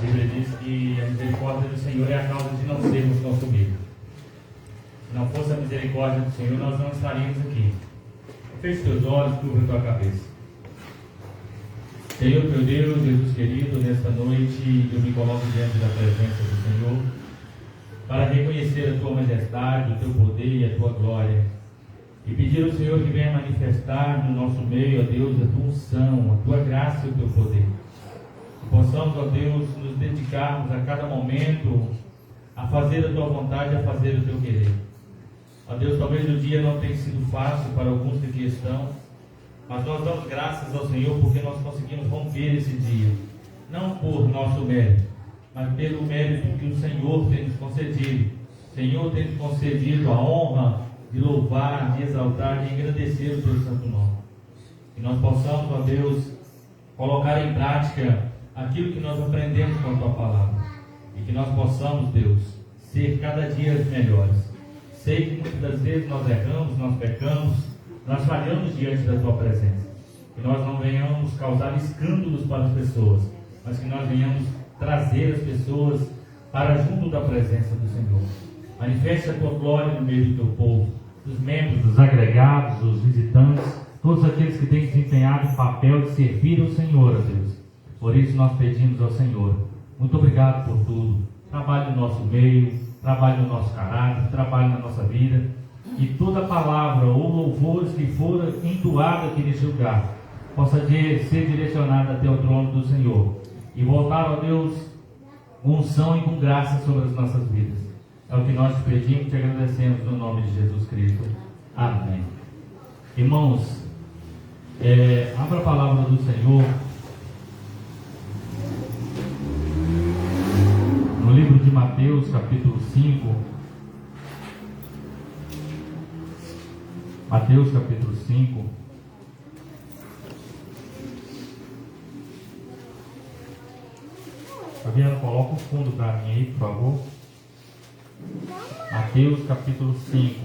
Bíblia diz que a misericórdia do Senhor é a causa de não sermos consumidos. Se não fosse a misericórdia do Senhor, nós não estaríamos aqui. Feche teus olhos, cubra tua cabeça. Senhor, meu Deus, Jesus querido, nesta noite eu me coloco diante da presença do Senhor para reconhecer a tua majestade, o teu poder e a tua glória. E pedir ao Senhor que venha manifestar no nosso meio, ó Deus, a tua unção, a tua graça e o teu poder. Que possamos, ó Deus, nos dedicarmos a cada momento a fazer a tua vontade, a fazer o teu querer. Ó Deus, talvez o dia não tenha sido fácil para alguns que aqui estão, mas nós damos graças ao Senhor porque nós conseguimos romper esse dia. Não por nosso mérito, mas pelo mérito que o Senhor tem nos concedido. O Senhor tem nos concedido a honra de louvar, de exaltar, de engrandecer o teu santo nome. Que nós possamos, ó Deus, colocar em prática aquilo que nós aprendemos com a tua palavra. E que nós possamos, Deus, ser cada dia melhores. Sei que muitas das vezes nós erramos, nós pecamos, nós falhamos diante da tua presença. Que nós não venhamos causar escândalos para as pessoas, mas que nós venhamos trazer as pessoas para junto da presença do Senhor. Manifeste a tua glória no meio do teu povo, dos membros, dos agregados, dos visitantes, todos aqueles que têm desempenhado o papel de servir ao Senhor, ó Deus. Por isso nós pedimos ao Senhor, muito obrigado por tudo. Trabalhe no nosso meio, trabalhe no nosso caráter, trabalhe na nossa vida. E toda palavra ou louvores que for entoada aqui neste lugar possa ser direcionada até o trono do Senhor e voltar, ó Deus, com unção e com graça sobre as nossas vidas. É o que nós te pedimos e te agradecemos no nome de Jesus Cristo. Amém. Irmãos, abra a palavra do Senhor no livro de Mateus, capítulo 5. Mateus, capítulo 5. Fabiano, coloca o fundo para mim aí, por favor. Mateus, capítulo 5.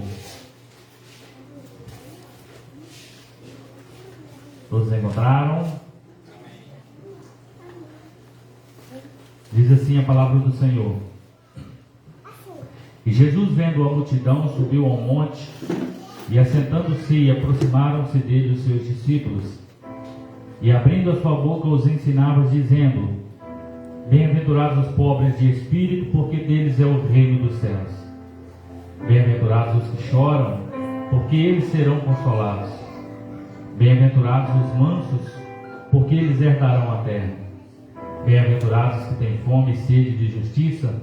Todos encontraram? Diz assim a palavra do Senhor. E Jesus, vendo a multidão, subiu ao monte, e assentando-se, aproximaram-se dele os seus discípulos, e abrindo a sua boca os ensinava, dizendo: Bem-aventurados os pobres de espírito, porque deles é o reino dos céus. Bem-aventurados os que choram, porque eles serão consolados. Bem-aventurados os mansos, porque eles herdarão a terra. Bem-aventurados os que têm fome e sede de justiça,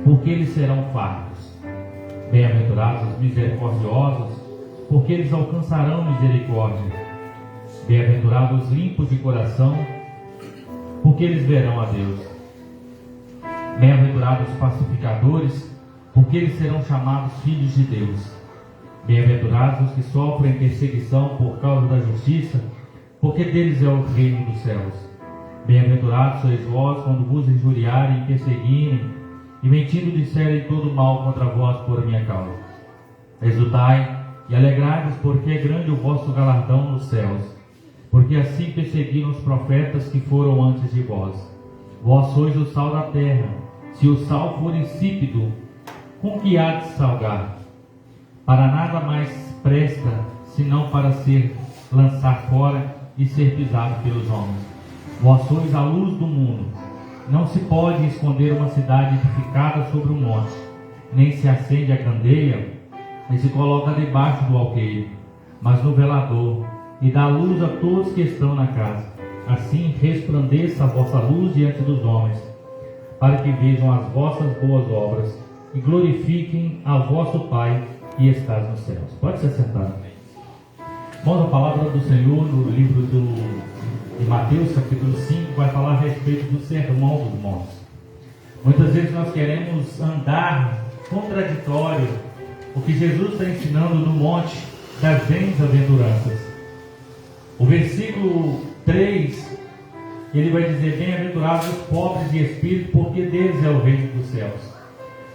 porque eles serão fartos. Bem-aventurados os misericordiosos, porque eles alcançarão misericórdia. Bem-aventurados os limpos de coração, porque eles verão a Deus. Bem-aventurados os pacificadores, porque eles serão chamados filhos de Deus. Bem-aventurados os que sofrem perseguição por causa da justiça, porque deles é o reino dos céus. Bem-aventurados sois vós quando vos injuriarem e perseguirem, e mentindo disserem todo mal contra vós por minha causa. Exultai e alegrai-vos, porque é grande o vosso galardão nos céus, porque assim perseguiram os profetas que foram antes de vós. Vós sois o sal da terra. Se o sal for insípido, com que há de salgar? Para nada mais presta, senão para ser lançado fora e ser pisado pelos homens. Vós sois a luz do mundo. Não se pode esconder uma cidade edificada sobre um monte, nem se acende a candeia e se coloca debaixo do alqueire, mas no velador, e dá luz a todos que estão na casa. Assim resplandeça a vossa luz diante dos homens, para que vejam as vossas boas obras e glorifiquem a vosso Pai que está nos céus. Pode se sentar. Vamos à palavra do Senhor no livro de Mateus, capítulo 5, vai falar a respeito do sermão dos montes. Muitas vezes nós queremos andar contraditório o que Jesus está ensinando no monte das bem-aventuranças. O versículo 3, ele vai dizer: Bem-aventurados os pobres de espírito, porque deles é o reino dos céus.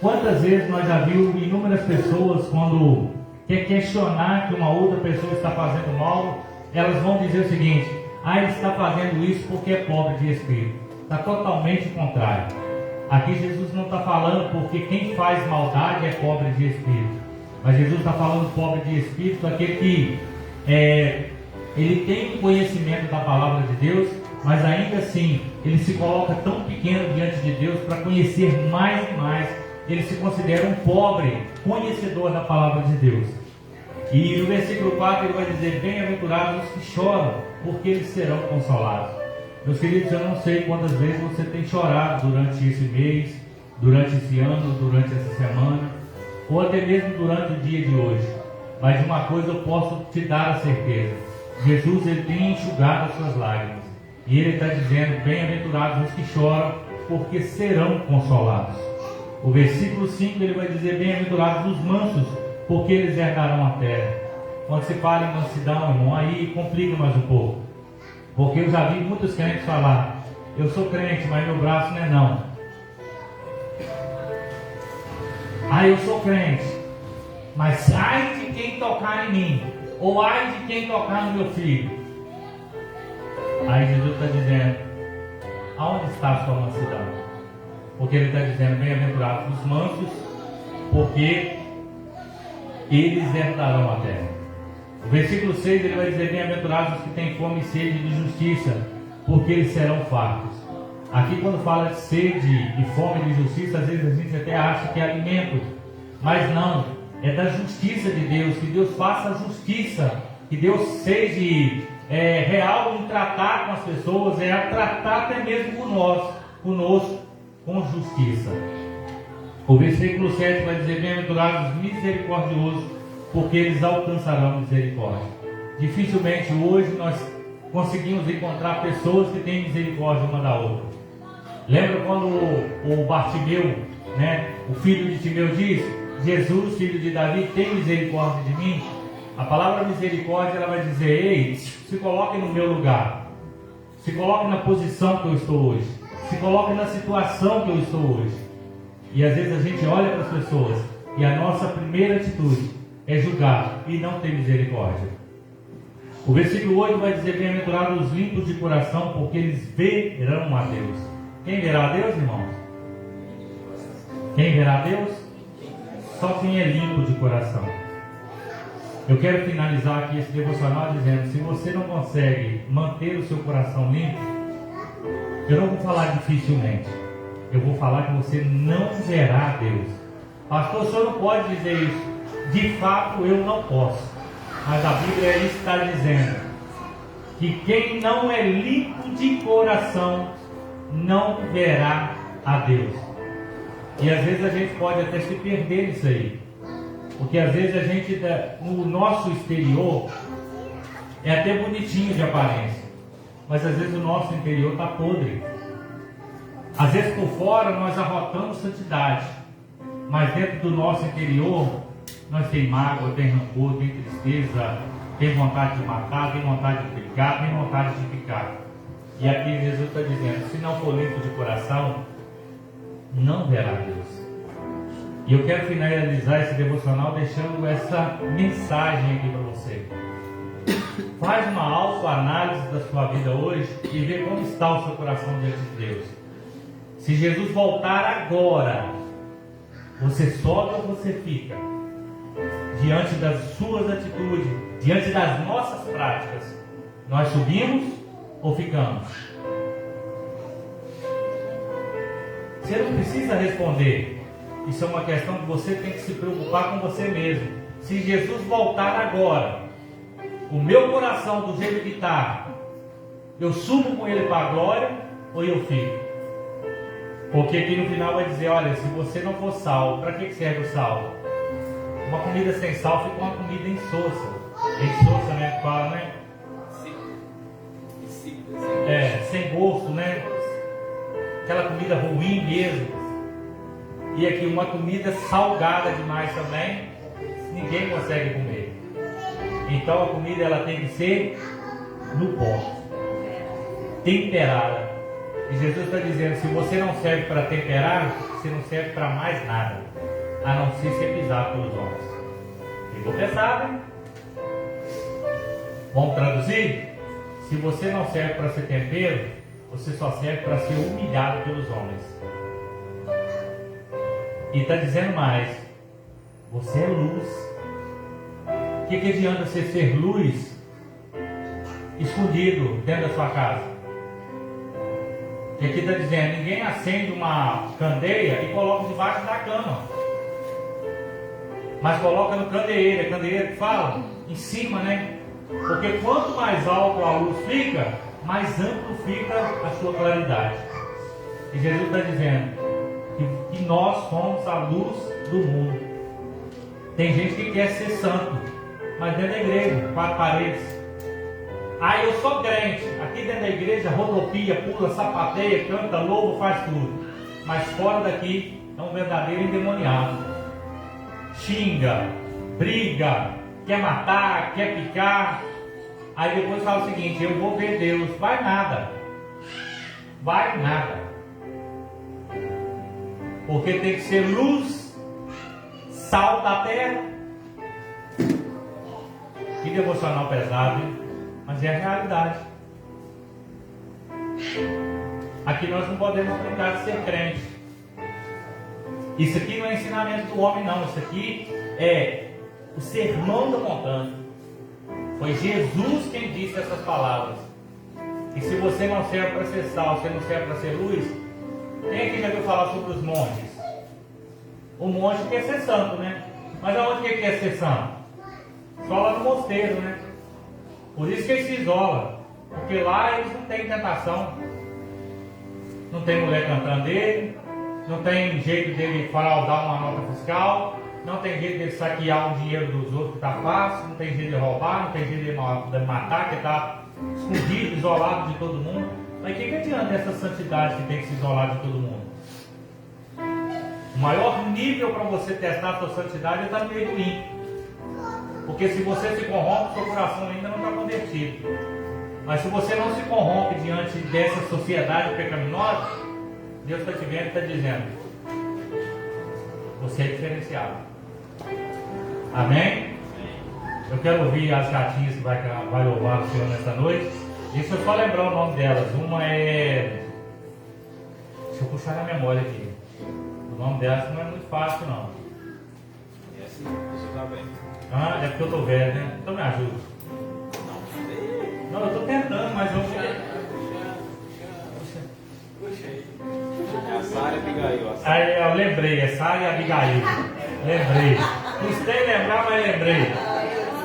Quantas vezes nós já vimos inúmeras pessoas, quando quer questionar que uma outra pessoa está fazendo mal, elas vão dizer o seguinte: ele está fazendo isso porque é pobre de espírito. está totalmente contrário. Aqui Jesus não está falando porque quem faz maldade é pobre de espírito. Mas Jesus está falando pobre de espírito, aquele que ele tem o conhecimento da palavra de Deus, mas ainda assim ele se coloca tão pequeno diante de Deus para conhecer mais e mais. Ele se considera um pobre conhecedor da palavra de Deus. E no versículo 4 ele vai dizer: bem-aventurados os que choram, porque eles serão consolados. Meus queridos, eu não sei quantas vezes você tem chorado durante esse mês, durante esse ano, durante essa semana, ou até mesmo durante o dia de hoje. Mas de uma coisa eu posso te dar a certeza: Jesus, ele tem enxugado as suas lágrimas. E ele está dizendo: bem-aventurados os que choram, porque serão consolados. O versículo 5 ele vai dizer: bem-aventurados os mansos, porque eles herdarão a terra. Quando se fala em mansidão, irmão, aí complica mais um pouco. Porque eu já vi muitos crentes falar: eu sou crente, mas meu braço não é não. Eu sou crente, mas ai de quem tocar em mim, ou ai de quem tocar no meu filho. Aí Jesus está dizendo: aonde está a sua mansidão? Porque ele está dizendo: bem-aventurados os mansos, porque eles herdarão a terra. O versículo 6 ele vai dizer: bem-aventurados os que têm fome e sede de justiça, porque eles serão fartos. Aqui quando fala de sede e fome de justiça, às vezes a gente até acha que é alimento, mas não, é da justiça de Deus, que Deus faça a justiça, que Deus seja real em tratar com as pessoas, a tratar até mesmo conosco, com justiça. O versículo 7 vai dizer: bem-aventurados os misericordiosos, porque eles alcançarão misericórdia. Dificilmente hoje nós conseguimos encontrar pessoas que têm misericórdia uma da outra. Lembra quando o Bartimeu, o filho de Timeu, diz: Jesus, filho de Davi, tem misericórdia de mim? A palavra misericórdia ela vai dizer: ei, se coloque no meu lugar, se coloque na posição que eu estou hoje, se coloque na situação que eu estou hoje. E às vezes a gente olha para as pessoas e a nossa primeira atitude é julgar e não ter misericórdia. O versículo 8 vai dizer: bem-aventurados os limpos de coração, porque eles verão a Deus. Quem verá a Deus, irmãos? Quem verá a Deus? Só quem é limpo de coração. Eu quero finalizar aqui esse devocional dizendo: se você não consegue manter o seu coração limpo, eu não vou falar dificilmente, eu vou falar que você não verá a Deus. Pastor, o senhor não pode dizer isso. De fato eu não posso, mas a Bíblia está dizendo que quem não é limpo de coração não verá a Deus. E às vezes a gente pode até se perder nisso aí, porque às vezes a gente, no nosso exterior, é até bonitinho de aparência, mas às vezes o nosso interior está podre. Às vezes por fora nós arrotamos santidade, mas dentro do nosso interior nós tem mágoa, tem rancor, tem tristeza, tem vontade de matar, tem vontade de brigar, tem vontade de ficar. E aqui Jesus está dizendo: se não for limpo de coração, não verá Deus. E eu quero finalizar esse devocional deixando essa mensagem aqui para você. Faz uma autoanálise da sua vida hoje e vê como está o seu coração diante de Deus. Se Jesus voltar agora, você sobe ou você fica? Diante das suas atitudes, diante das nossas práticas, nós subimos ou ficamos? Você não precisa responder. Isso é uma questão que você tem que se preocupar com você mesmo. Se Jesus voltar agora, o meu coração do jeito que está, eu subo com ele para a glória ou eu fico? Porque aqui no final vai dizer: olha, se você não for sal, para que serve o sal? Uma comida sem sal fica uma comida insossa. É insossa, né? Que fala, né? Sem gosto, né? Aquela comida ruim mesmo. E aqui uma comida salgada demais também, ninguém consegue comer. Então a comida ela tem que ser no ponto, temperada. E Jesus está dizendo: se você não serve para temperar, você não serve para mais nada, a não ser pisado pelos homens. Ficou pesado, hein? Vamos traduzir? Se você não serve para ser tempero, você só serve para ser humilhado pelos homens. E está dizendo mais: você é luz. O que adianta você ser luz escondido dentro da sua casa? E aqui está dizendo: ninguém acende uma candeia e coloca debaixo da cama, mas coloca no candeeiro. É candeeiro que fala? Em cima, né? Porque quanto mais alto a luz fica, mais amplo fica a sua claridade. E Jesus está dizendo que nós somos a luz do mundo. Tem gente que quer ser santo, mas dentro da igreja, 4 paredes. Ah, eu sou crente. Aqui dentro da igreja rodopia, pula, sapateia, canta, louva, faz tudo. Mas fora daqui é um verdadeiro endemoniado. Xinga, briga, quer matar, quer picar. Aí depois fala o seguinte: eu vou ver Deus. Vai nada. Vai nada. Porque tem que ser luz, sal da terra. Que devocional pesado, hein? Mas é a realidade. Aqui nós não podemos brincar de ser crente. Isso aqui não é ensinamento do homem, não. Isso aqui é o sermão da montanha. Foi Jesus quem disse essas palavras. E se você não serve para ser sal, você não serve para ser luz, quem aqui já viu falar sobre os monges? O monge quer ser santo, né? Mas aonde que ele quer ser santo? Só lá no mosteiro, né? Por isso que ele se isola. Porque lá eles não têm tentação. Não tem mulher cantando dele. Não tem jeito dele fraudar uma nota fiscal. Não tem jeito dele saquear o dinheiro dos outros, que está fácil. Não tem jeito de roubar. Não tem jeito de matar, que está escondido, isolado de todo mundo. Mas o que adianta essa santidade que tem que se isolar de todo mundo? O maior nível para você testar a sua santidade é estar no meio do ímpio. Porque se você se corrompe, seu coração ainda não está convertido. Mas se você não se corrompe diante dessa sociedade pecaminosa, Deus está te vendo e está dizendo: você é diferenciado. Amém? Eu quero ouvir as gatinhas que vai louvar o Senhor nessa noite. Deixa eu só lembrar o nome delas. Uma é... Deixa eu puxar na memória aqui. O nome delas não é muito fácil, não. É assim, você está bem. Ah, é porque eu estou velho, né? Então me ajuda. Não, eu estou tentando, mas eu... Puxa aí. É a Sara e a Abigail. Aí eu lembrei, é Sara e Abigail. Lembrei. Custei lembrar, mas lembrei.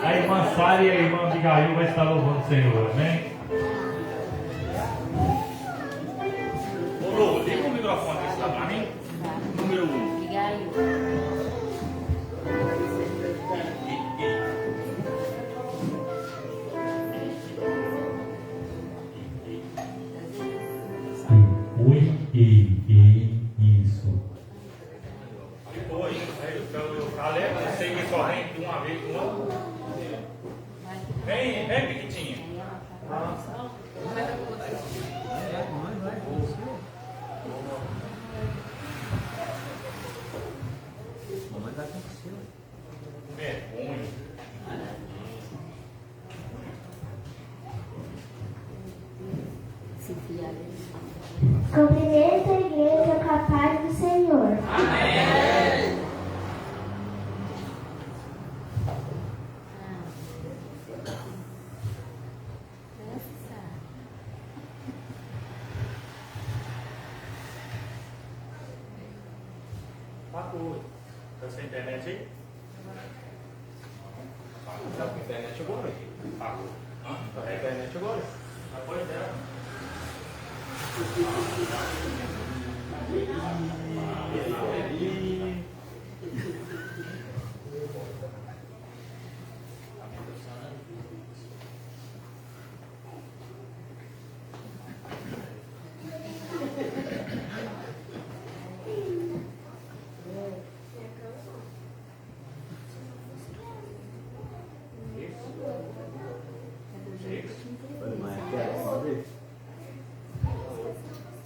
A irmã Sara e a irmã Abigail vai estar louvando o Senhor, amém? Ô Lu, liga o microfone que está para mim. Número 1. Isso. Depois, eu falei, eu sei que só vem de uma vez com outra. Vem, pequitinha. Mamãe vai com você. Vergonha. Cumprimento a igreja com a paz do Senhor. Amém. Está sem internet aí? Está com internet agora? Está Está com internet agora? Pois é.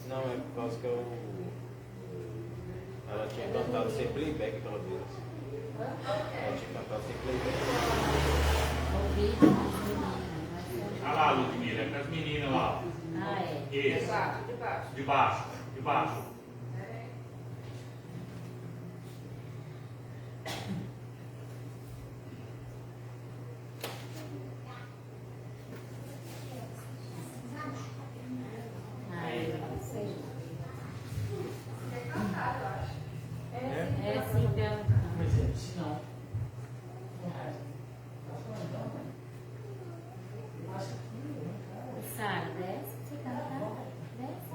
Não, é por causa que ela tinha cantado sem playback aquela vez. Ela tinha cantado sem playback. Olha lá, Ludmila, com as meninas lá. Isso. De baixo. De baixo. É assim que ela. Mas é assim não. Sara, desce, você canta. Desce.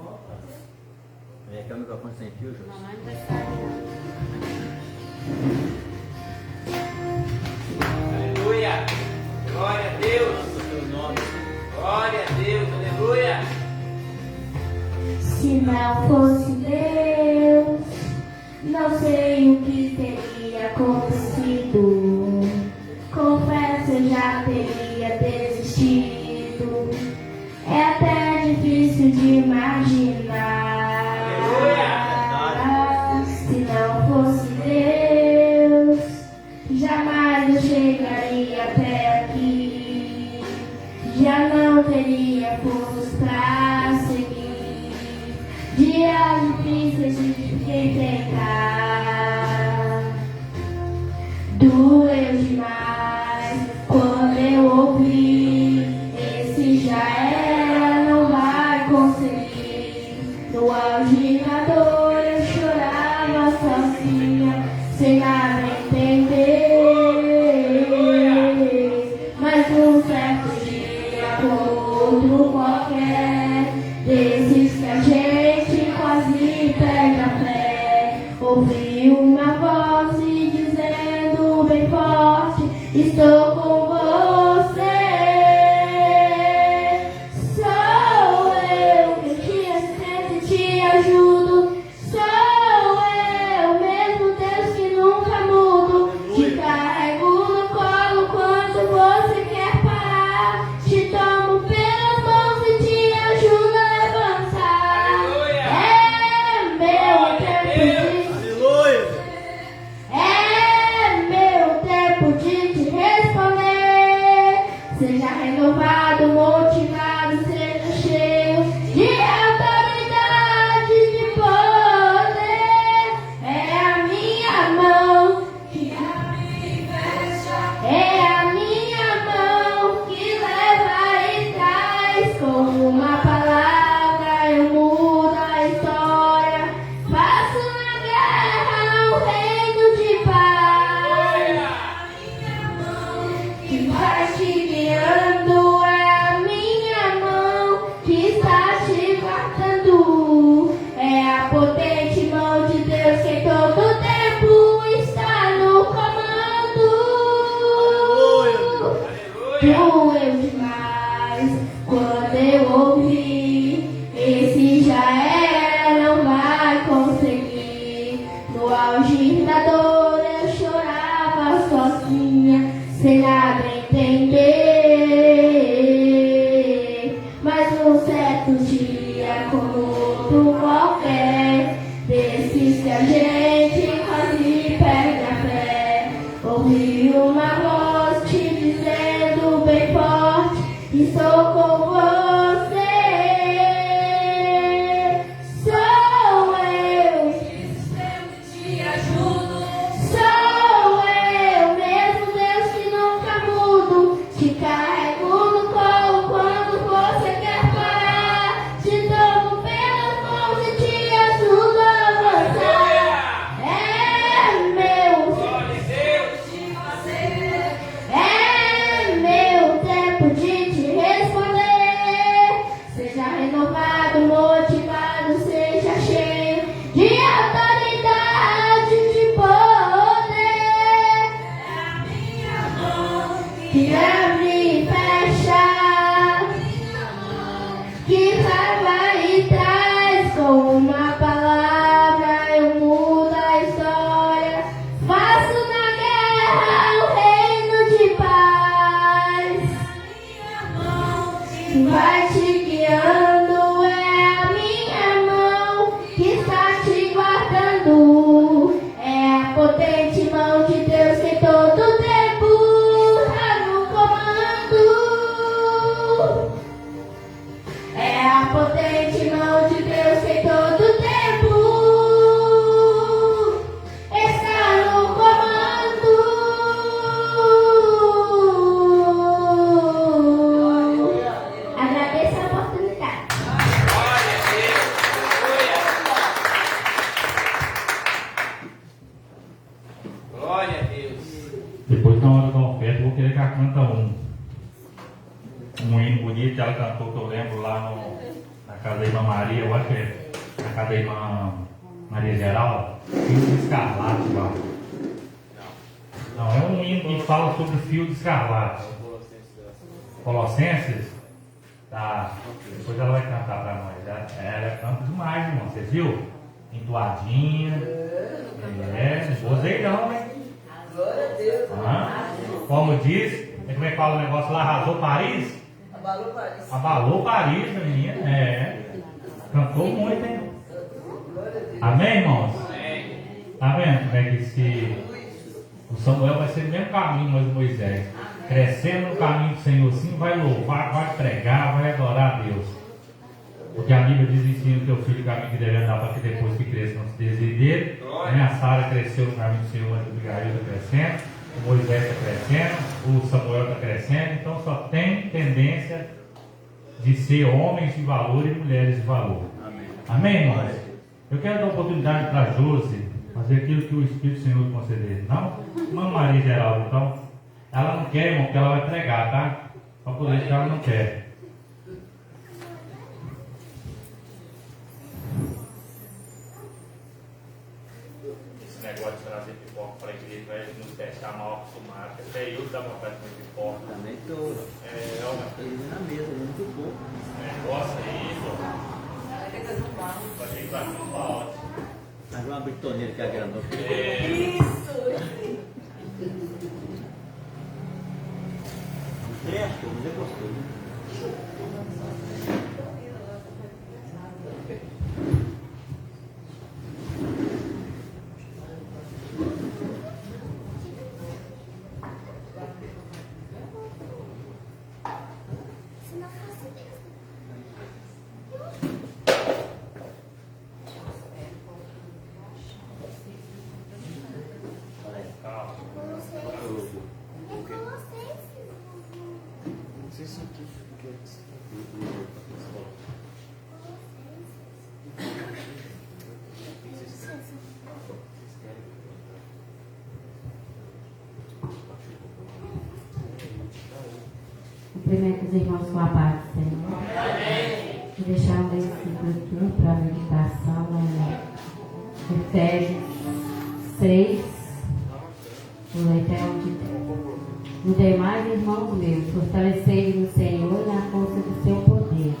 É que é o microfone sem fio, Júlio. Mamãe não vai sair. Aleluia! Glória a Deus! Glória a Deus! Aleluia! Se não fosse Deus, não sei o que teria acontecido. Confesso, eu já teria desistido. É até difícil de imaginar. Se não fosse Deus, jamais eu chegaria até aqui. Já não teria forças pra seguir. Dias difíceis de enfrentar. Doeu demais quando eu ouvi. Esse já era, não vai conseguir. No auge da dor eu chorava sozinha, sem nada entender. Mas um certo dia, como outro qualquer, desses que a gente quase perde a fé, ouvi uma voz me dizendo bem forte: estou com você. Sou eu que te assistento e te ajudo. Sou eu, mesmo Deus que nunca mudo. Te carrego no colo quando você quer parar. Te tomo pelas mãos e te ajudo a levantar. É meu tempo de É meu tempo de te responder. Seja renovado, motivado, seja cheio de autoridade, de poder. É a minha mão que abre e fecha. É a minha mão que leva e traz. Com uma palavra eu mudo a história. Faço na guerra um reino de paz. Que vai te guiando, é a minha mão que está te guardando. É a potente mão de Deus que todo tempo está no comando. Doeu demais quando eu ouvi. Esse já era, não vai conseguir. No auge da dor eu chorava sozinha, sem nada entender. Mas um certo dia, como outro qualquer, desses que a gente quase perde a fé, ouvi uma voz te dizendo bem forte: cantou, que eu lembro lá na casa da irmã Maria, eu acho que é na casa da irmã Maria Geralda, fio de escarlate lá. Não, é um hino que fala sobre fio de escarlate. Colossenses? Tá. Depois ela vai cantar para nós. Ela canta demais, irmão. Você viu? Entoadinha. Gozei não, né? Glória a Deus. Como diz, como é que fala o negócio lá? Arrasou Paris? Abalou Paris. Abalou Paris, menina. Cantou muito, hein? Amém, irmãos? Tá vendo como é que o Samuel vai ser o mesmo caminho, mas o Moisés. Crescendo no caminho do Senhor, sim, vai louvar, vai pregar, vai adorar a Deus. Porque a Bíblia diz: ensina o teu filho o caminho que deve andar, para que depois que cresça não se desvie dele. A Sara cresceu no caminho do Senhor, mas o Abigail está crescendo, o Moisés está crescendo, o Samuel está crescendo. Então só tem tendência de ser homens de valor e mulheres de valor. Amém, irmãos? Eu quero dar oportunidade para a Josi fazer aquilo que o Espírito do Senhor conceder. Não? Irmã Maria Geralda, então. Ela não quer, irmão, porque ela vai pregar, tá? Só por isso que ela não quer. Esse negócio de trazer pipoca para a igreja vai nos deixar mal acostumados. Até eu dá vontade de comer pipoca. Também estou. Ele na mesa, muito pouco. Negócio aí, pô. Vai ter que dar um balde. Mas uma britoneira que é grandona. Certo, mas é gostoso. Cumprimento os irmãos com a paz do Senhor. Vou deixar um versículo aqui para a meditação, né? Efésios 6, vou ler até onde tem. No demais, irmãos meus, fortalecei-vos no Senhor e na força do seu poder.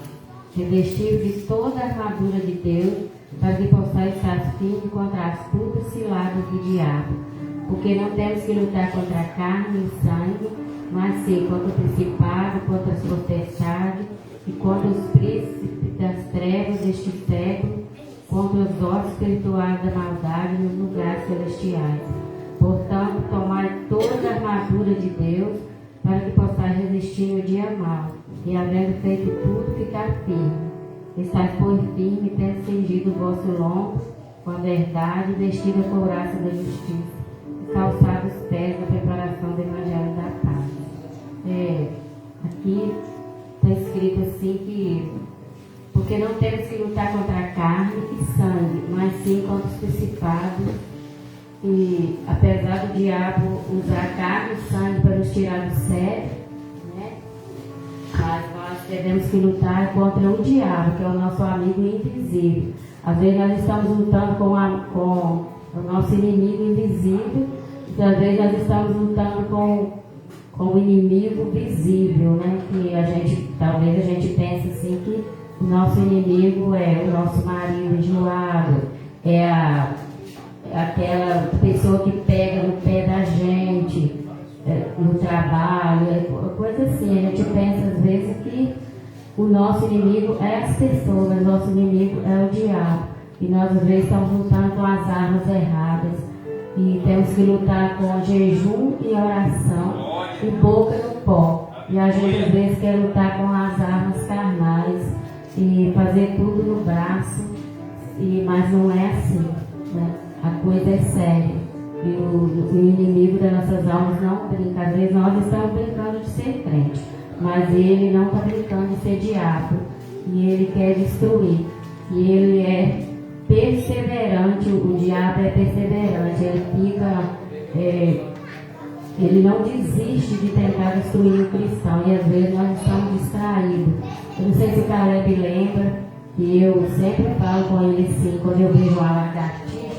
Revestir-vos de toda a armadura de Deus, para que possais estar firmes contra as astutas ciladas do diabo. Porque não temos que lutar contra a carne e sangue, mas sim contra o principado, contra as potestades e contra os príncipes das trevas deste século, contra os ossos espirituais da maldade nos lugares celestiais. Portanto, tomai toda a armadura de Deus, para que possais resistir no dia mau, e havendo feito tudo, ficar firme. Estais, pois, firme, tendo cingido o vosso lombo com a verdade, vestido a couraça da justiça, e calçado os pés na preparação do Evangelho da paz. Aqui está escrito assim que porque não temos que lutar contra a carne e sangue, mas sim contra os principados. E apesar do diabo usar a carne e sangue para nos tirar do sério, né? Mas nós devemos que lutar contra o diabo, que é o nosso amigo invisível. Às vezes nós estamos lutando com o nosso inimigo invisível, e às vezes nós estamos lutando com o inimigo visível, né? Que talvez a gente pense assim que o nosso inimigo é o nosso marido enjoado, é aquela pessoa que pega no pé da gente no trabalho, coisa assim. A gente pensa às vezes que o nosso inimigo é as pessoas, mas o nosso inimigo é o diabo. E nós às vezes estamos lutando com as armas erradas. E temos que lutar com jejum e oração e boca no pó. E a gente às vezes quer lutar com as armas carnais e fazer tudo no braço, mas não é assim, né? A coisa é séria. E o inimigo das nossas almas não brinca. Às vezes nós estamos brincando de ser crente, mas ele não está brincando de ser diabo. E ele quer destruir. E ele é perseverante, o diabo é perseverante. Ele fica Ele não desiste de tentar destruir o cristão, e às vezes nós estamos distraídos. Eu não sei se o Caleb lembra, que eu sempre falo com ele assim, quando eu vejo uma lagartixa,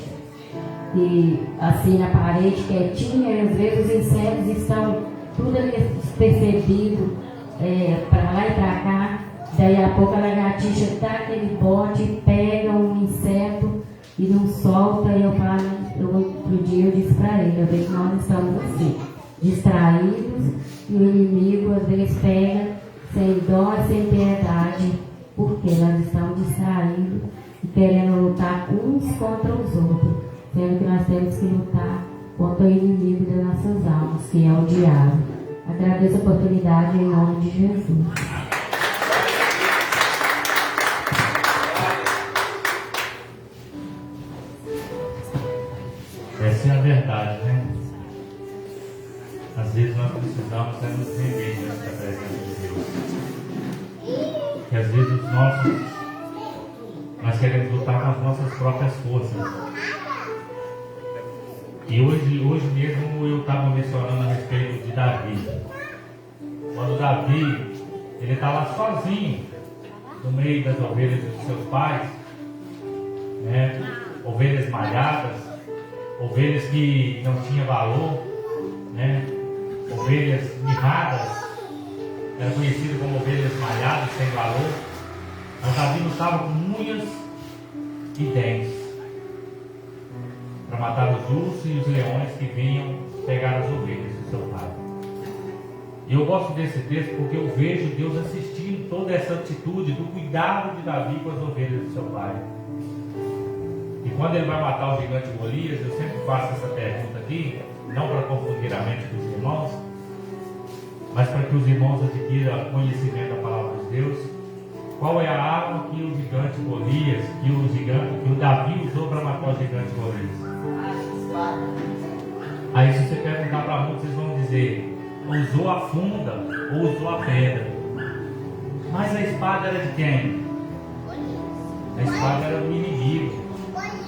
e assim na parede, quietinha, e às vezes os insetos estão tudo ali despercebido, para lá e para cá. Daí a pouco a lagartixa dá aquele bote, pega um inseto e não solta. E eu falo, outro dia eu disse para ele, eu vejo que nós estamos assim, distraídos, e o inimigo às vezes pega sem dó, sem piedade, porque nós estamos distraídos e querendo lutar uns contra os outros, sendo que nós temos que lutar contra o inimigo das nossas almas, que é o diabo. Agradeço a oportunidade em nome de Jesus. Essa é a verdade, né? Às vezes nós precisamos nos render diante da presença de Deus. Que às vezes nós queremos lutar com as nossas próprias forças. E hoje mesmo eu estava mencionando a respeito de Davi. Quando Davi, ele estava sozinho no meio das ovelhas dos seus pais, né? Ovelhas malhadas, ovelhas que não tinham valor, né? Ovelhas mirradas, era conhecido como ovelhas malhadas, sem valor. Mas Davi lutava com unhas e dentes para matar os ursos e os leões que vinham pegar as ovelhas do seu pai. E eu gosto desse texto porque eu vejo Deus assistindo toda essa atitude do cuidado de Davi com as ovelhas do seu pai. E quando ele vai matar o gigante Golias, eu sempre faço essa pergunta aqui, não para confundir a mente dos irmãos, mas para que os irmãos adquiram conhecimento da palavra de Deus. Qual é a arma que o gigante Golias, que o Davi usou para matar o gigante Golias? Aí se você perguntar para muitos, eles vão dizer, usou a funda ou usou a pedra. Mas a espada era de quem? A espada era do inimigo.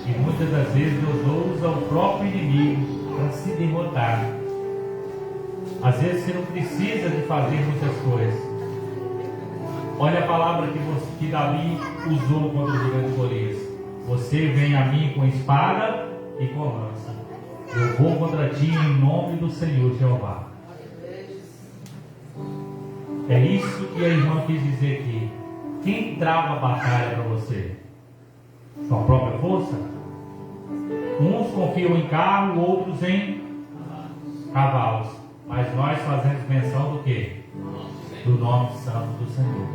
E muitas das vezes Deus usa o próprio inimigo para se derrotar. Às vezes você não precisa de fazer muitas coisas. Olha a palavra que Davi usou contra o gigante Golias. Você vem a mim com espada e com lança. Eu vou contra ti em nome do Senhor Jeová. É isso que a irmã quis dizer aqui. Quem trava a batalha para você? Sua própria força? Uns confiam em carro, outros em cavalos. Mas nós fazemos menção do quê? Do nome santo do Senhor.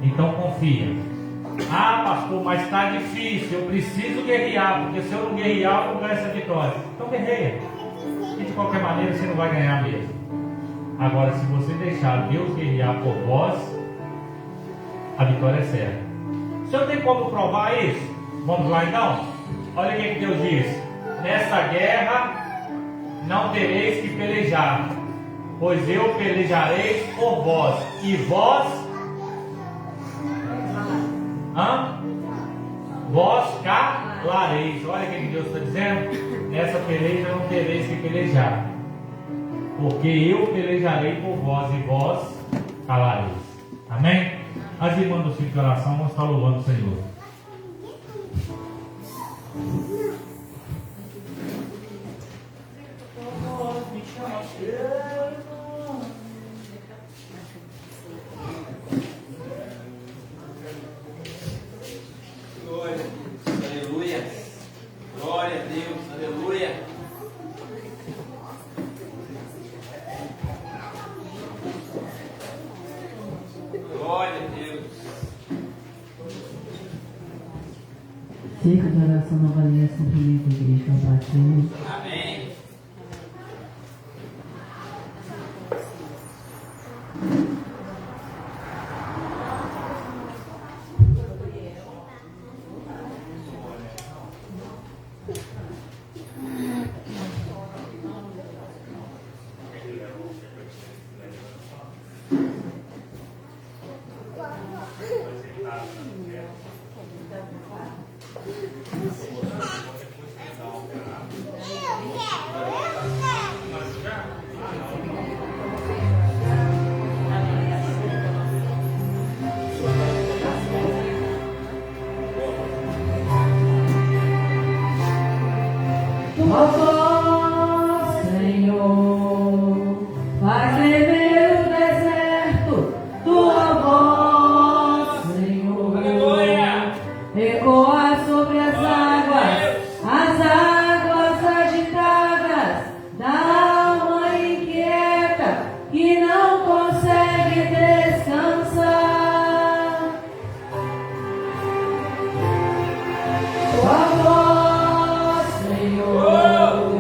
Então confia. Ah, pastor, mas está difícil. Eu preciso guerrear, porque se eu não guerrear, eu não ganho essa vitória. Então guerreia. E de qualquer maneira você não vai ganhar mesmo. Agora, se você deixar Deus guerrear por vós, a vitória é certa. Se eu tenho como provar isso, vamos lá então? Olha o que Deus diz. Nessa guerra não tereis que pelejar, pois eu pelejarei por vós, e vós vós calareis. Olha o que Deus está dizendo. Nessa peleja não tereis que pelejar, porque eu pelejarei por vós, e vós calareis. Amém? As irmãs do ciclo de oração vão estar louvando o Senhor. Aleluia. Glória a Deus. Aleluia. Glória a Deus. Ciclo de oração Nova Aliança, cumprimento a igreja, compartilho. Amém. Tua voz, Senhor, faz tremer o deserto. Tua voz, Senhor, ecoa sobre as águas agitadas da alma inquieta que não consegue descansar. Tua voz, Senhor,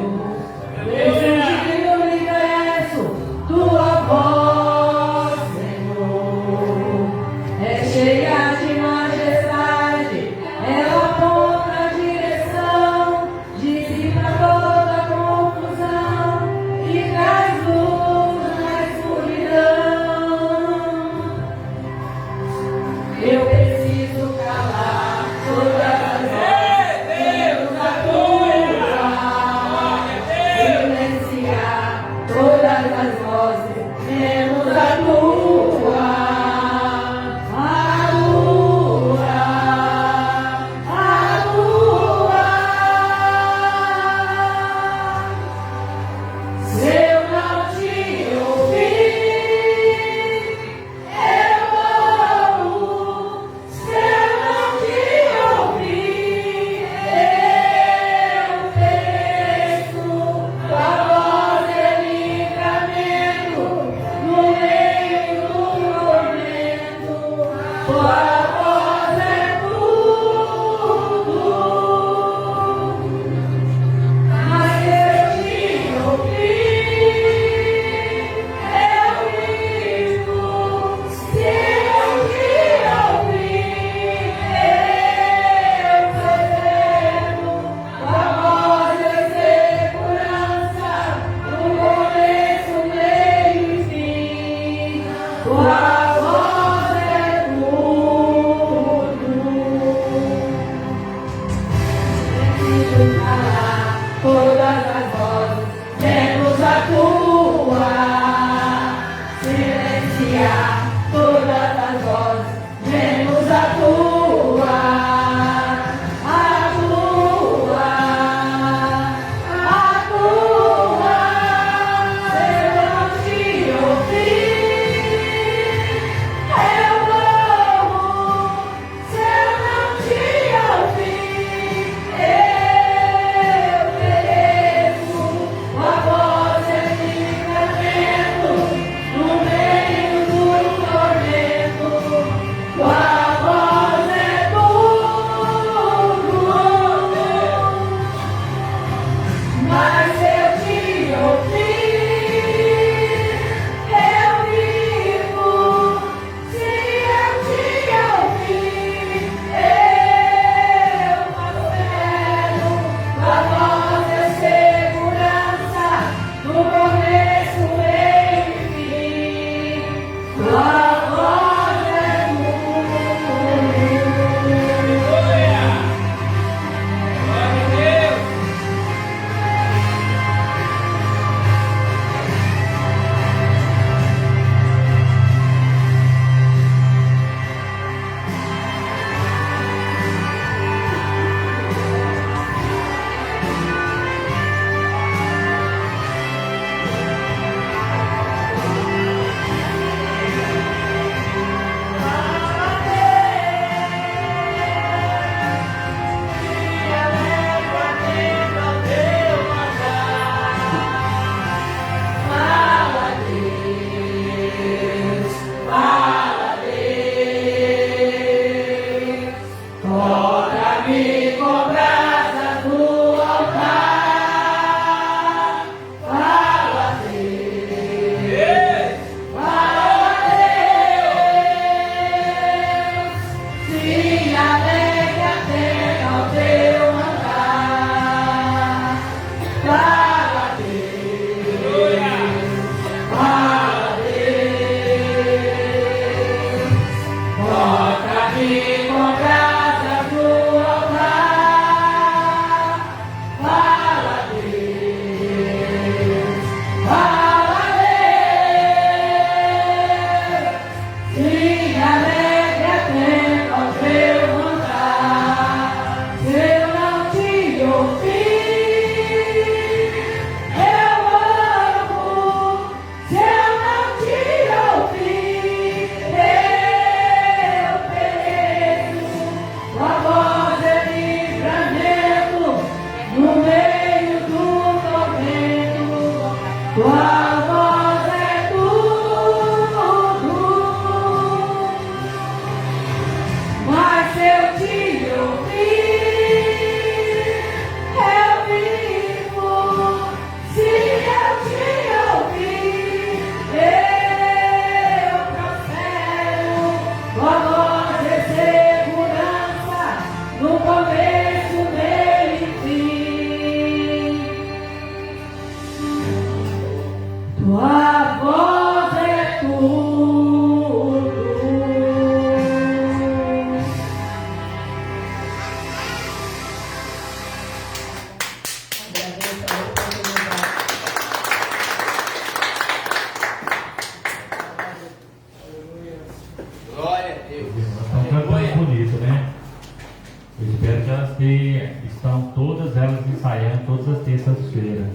ensaiando todas as terças-feiras.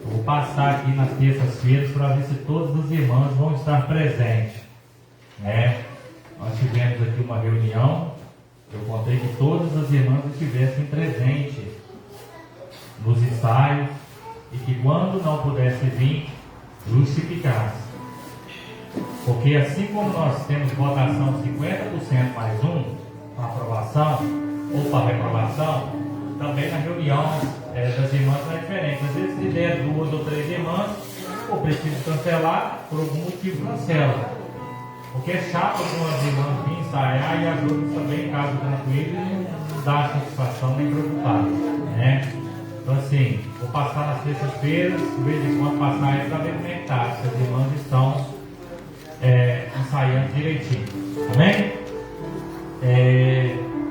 Eu vou passar aqui nas terças-feiras para ver se todas as irmãs vão estar presentes. Nós tivemos aqui uma reunião, eu contei que todas as irmãs estivessem presentes nos ensaios e que quando não pudesse vir, justificasse. Porque assim como nós temos votação 50% mais um, para aprovação ou para reprovação, também na reunião das irmãs é diferente. Às vezes, se der 2 ou 3 irmãs, ou preciso cancelar, por algum motivo cancela. Porque é chato algumas irmãs vir ensaiar e as outras também, em casa tranquilo, não dá satisfação nem preocupado. Então assim, vou passar nas terças-feiras, de vez em quando passar aí para ver como é que está, se as irmãs estão ensaiando direitinho. Amém?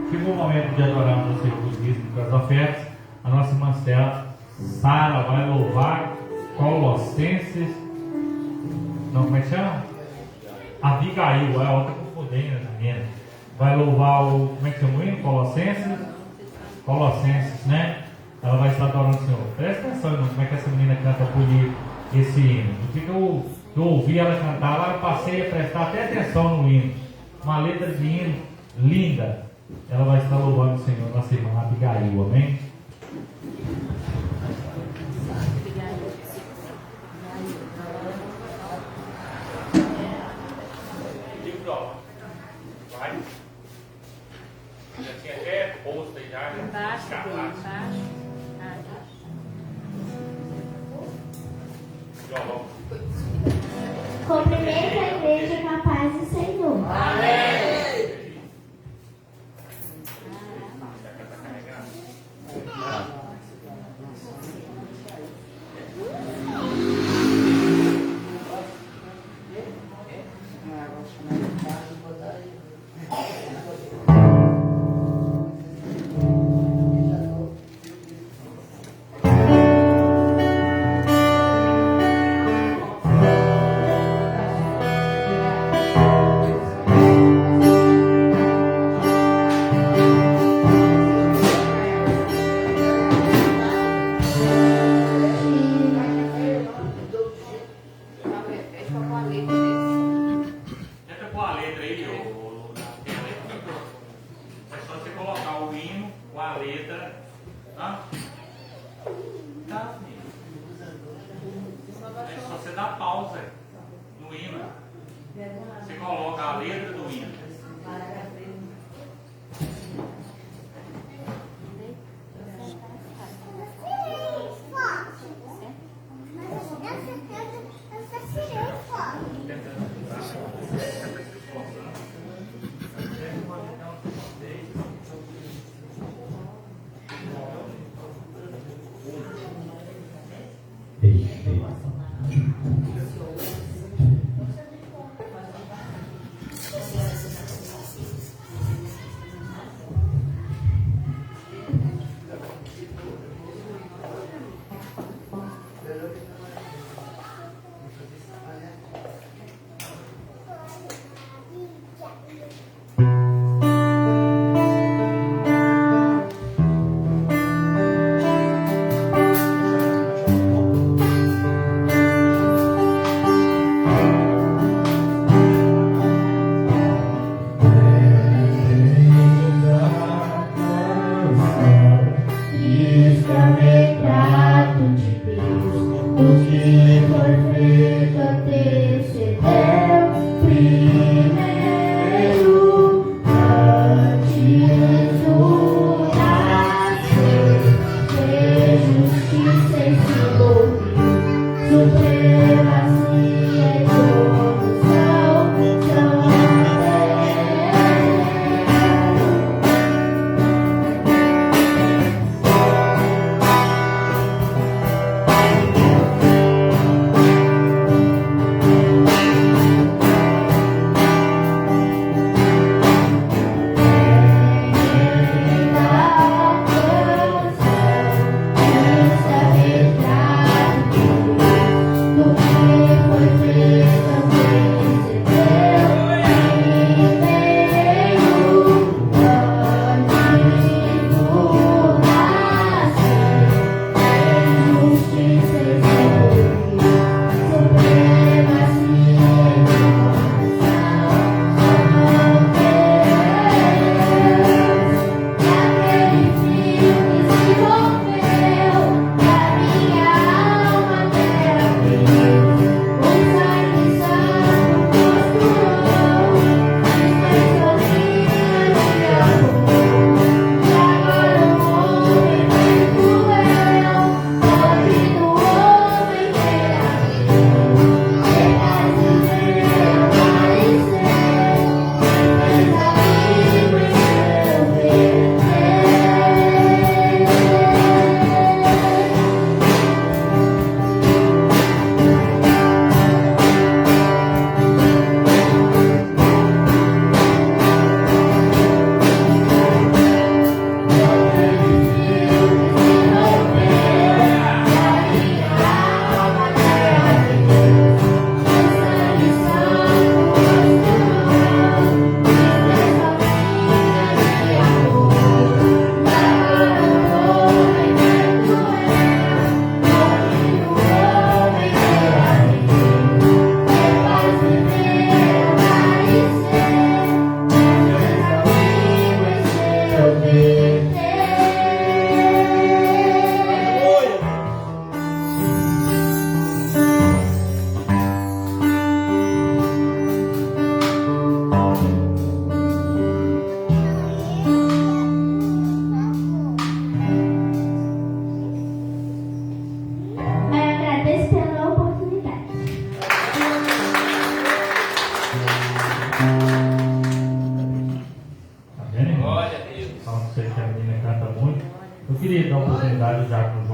Chegou o momento de adorarmos o Senhor dos dízimos e das ofertas. A nossa irmã Sara vai louvar Colossenses. Não, como é que chama? Abigail, a outra confundendo as meninas. Vai louvar o. Como é que chama o hino? Colossenses, né? Ela vai estar adorando o Senhor. Presta atenção, irmão, como é que essa menina canta bonito esse hino. No dia que eu ouvi ela cantar lá, eu passei a prestar até atenção no hino. Uma letra de hino linda. Ela vai estar louvando o Senhor, nossa irmã Abigail, amém? Vai. Já tinha até posto aí já. Embaixo. Cumprimenta a igreja com a paz do Senhor. Amém.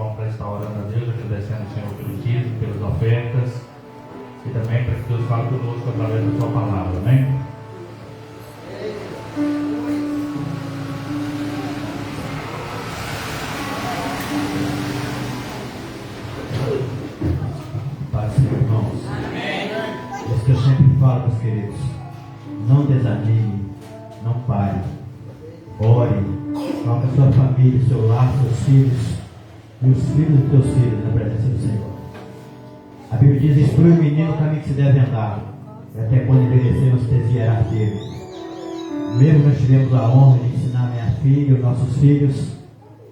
vamos para estar orando a Deus, agradecendo ao Senhor pelo dízimo, pelas ofertas e também para que Deus fale conosco através da sua palavra, amém? Paz, irmãos. Amém. Isso que eu sempre falo, meus queridos. Não desanime, não pare. Ore, coloque a sua família, o seu lar, seus filhos e os filhos dos teus filhos na presença do Senhor. A Bíblia diz: instrui o menino o caminho que se deve andar, e até quando envelhecer não se desviará dele. Mesmo nós tivemos a honra de ensinar minha filha e os nossos filhos,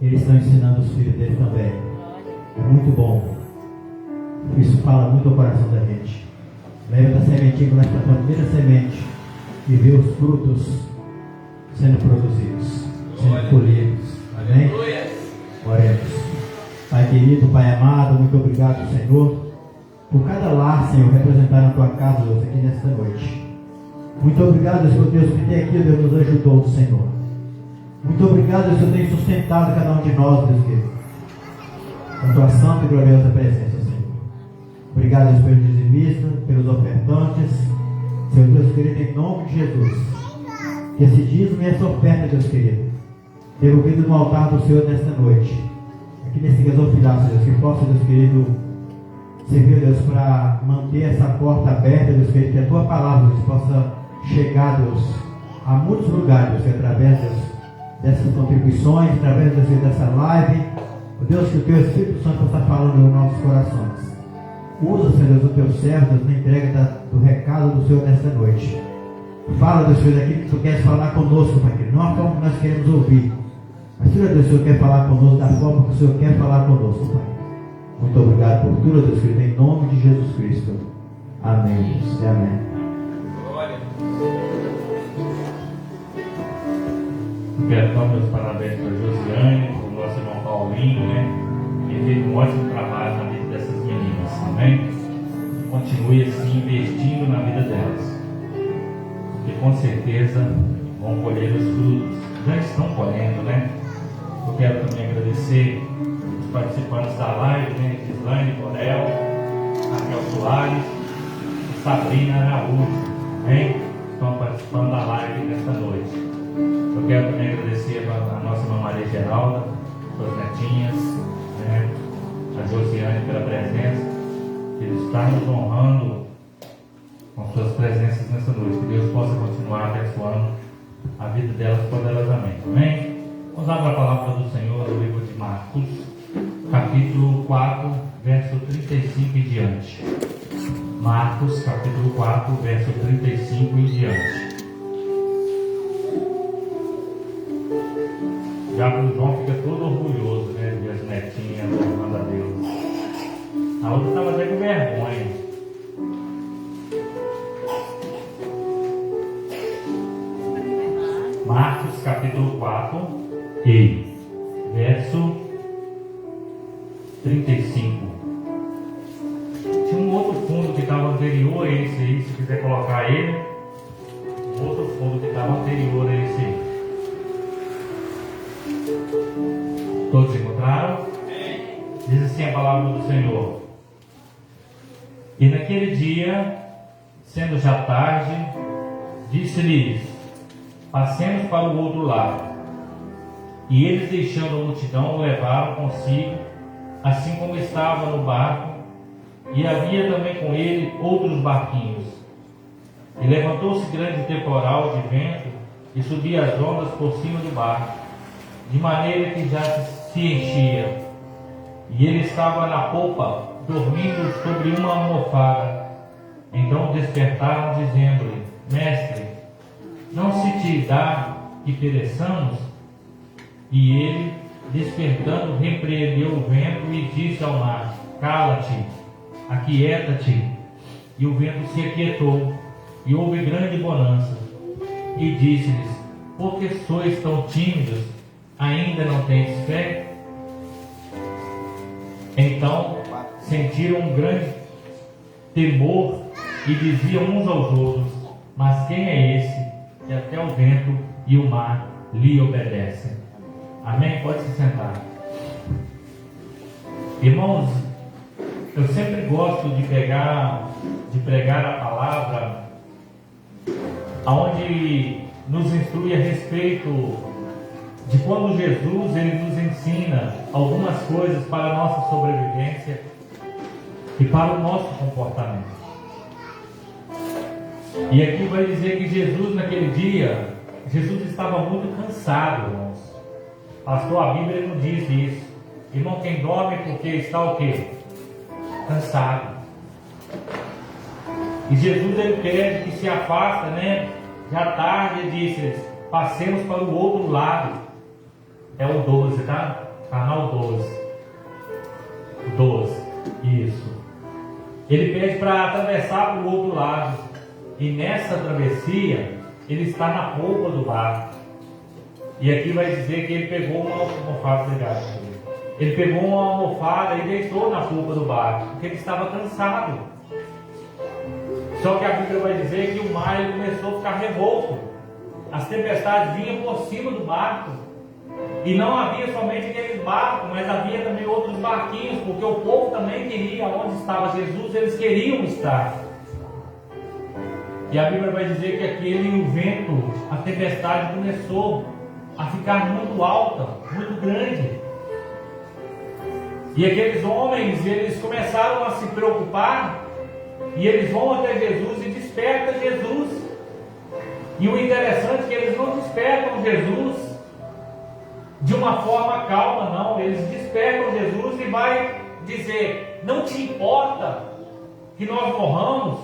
eles estão ensinando os filhos deles também. É muito bom. Isso fala muito ao coração da gente. Lembra da sementinha que nós plantamos, a primeira semente, e vê os frutos sendo produzidos, sendo colhidos. Amém? Oremos. Pai querido, Pai amado, muito obrigado, Senhor, por cada lar, Senhor, representado na tua casa hoje, aqui nesta noite. Muito obrigado, Senhor Deus, que até aqui Deus nos ajudou, Senhor. Muito obrigado, Senhor, tem sustentado cada um de nós, Deus querido, com a tua santa e gloriosa presença, Senhor. Obrigado, Deus, pelos dizimistas, pelos ofertantes, Senhor Deus querido, em nome de Jesus. Que esse dízimo e essa oferta, Deus querido, devolvido no altar do Senhor nesta noite, aqui nesse gasofilaço, Deus, que possa, Deus querido, servir, Deus, para manter essa porta aberta, Deus querido, que a tua palavra, Deus, possa chegar, Deus, a muitos lugares, Deus, através, Deus, dessas contribuições, através, Deus, dessa live, Deus, que o teu Espírito Santo possa falando nos nossos corações. Usa, Senhor Deus, o teu servo, Deus, na entrega do recado do Senhor nesta noite. Fala, Deus, Senhor, daquilo que tu queres falar conosco, Pai querido, não a forma que nós queremos ouvir, mas, Senhor Deus, o Senhor quer falar conosco da forma que o Senhor quer falar conosco, Pai. Muito obrigado por tudo, Deus querido, em nome de Jesus Cristo. Amém. E amém. Glória. Quero dar meus parabéns para a Josiane, para o nosso irmão Paulinho, né? Que fez um ótimo trabalho na vida dessas meninas, amém? Continue assim investindo na vida delas, porque com certeza vão colher os frutos. Já estão colhendo, né? Eu quero também agradecer os participantes da live, né? Gislaine Borel, Raquel Soares e Sabrina Araújo, amém? Estão participando da live nesta noite. Eu quero também agradecer a nossa irmã Maria Geralda, suas netinhas, né? A Josiane pela presença, que Ele está nos honrando com suas presenças nessa noite. Que Deus possa continuar abençoando a vida delas poderosamente. Amém? Vamos lá para a palavra do Senhor no livro de Marcos, capítulo 4, verso 35 e diante. Marcos, capítulo 4, verso 35 e diante. Já o João fica todo orgulhoso, né, de ver as netinhas louvando a Deus. A outra estava até com vergonha. Marcos capítulo 4 e verso 35. Tinha um outro fundo que estava anterior a esse aí, se quiser colocar ele. Um outro fundo que estava anterior a esse aí. Todos encontraram? Diz assim a palavra do Senhor: e naquele dia, sendo já tarde, disse-lhes: passemos para o outro lado. E eles, deixando a multidão, o levaram consigo, assim como estava no barco, e havia também com ele outros barquinhos. E levantou-se grande temporal de vento, e subia as ondas por cima do barco, de maneira que já se enchia. E ele estava na popa, dormindo sobre uma almofada. Então despertaram, dizendo-lhe: mestre, não se te dá que pereçamos? E ele, despertando, repreendeu o vento e disse ao mar: cala-te, aquieta-te. E o vento se aquietou, e houve grande bonança. E disse-lhes: por que sois tão tímidos? Ainda não tendes fé? Então sentiram um grande temor e diziam uns aos outros: mas quem é esse que até o vento e o mar lhe obedecem? Amém? Pode se sentar. Irmãos, eu sempre gosto de pregar a palavra aonde nos instrui a respeito de quando Jesus ele nos ensina algumas coisas para a nossa sobrevivência e para o nosso comportamento. E aqui vai dizer que Jesus naquele dia, Jesus estava muito cansado, irmãos. Pastor, a Bíblia não diz isso. Irmão, quem dorme porque está o quê? Cansado. E Jesus ele pede que se afasta, né? Já tarde ele disse, passemos para o outro lado. É o 12, tá? Canal 12. 12. Isso. Ele pede para atravessar para o outro lado. E nessa travessia, ele está na polpa do barco. E aqui vai dizer que ele pegou uma almofada. Ele pegou uma almofada e deitou na polpa do barco, porque ele estava cansado. Só que a Bíblia vai dizer que o mar ele começou a ficar revolto. As tempestades vinham por cima do barco. E não havia somente aqueles barcos, mas havia também outros barquinhos, porque o povo também queria onde estava Jesus, eles queriam estar. E a Bíblia vai dizer que o vento, a tempestade começou a ficar muito alta, muito grande. E aqueles homens, eles começaram a se preocupar, e eles vão até Jesus e despertam Jesus. E o interessante é que eles não despertam Jesus de uma forma calma, não. Eles despertam Jesus e vai dizer, não te importa que nós morramos?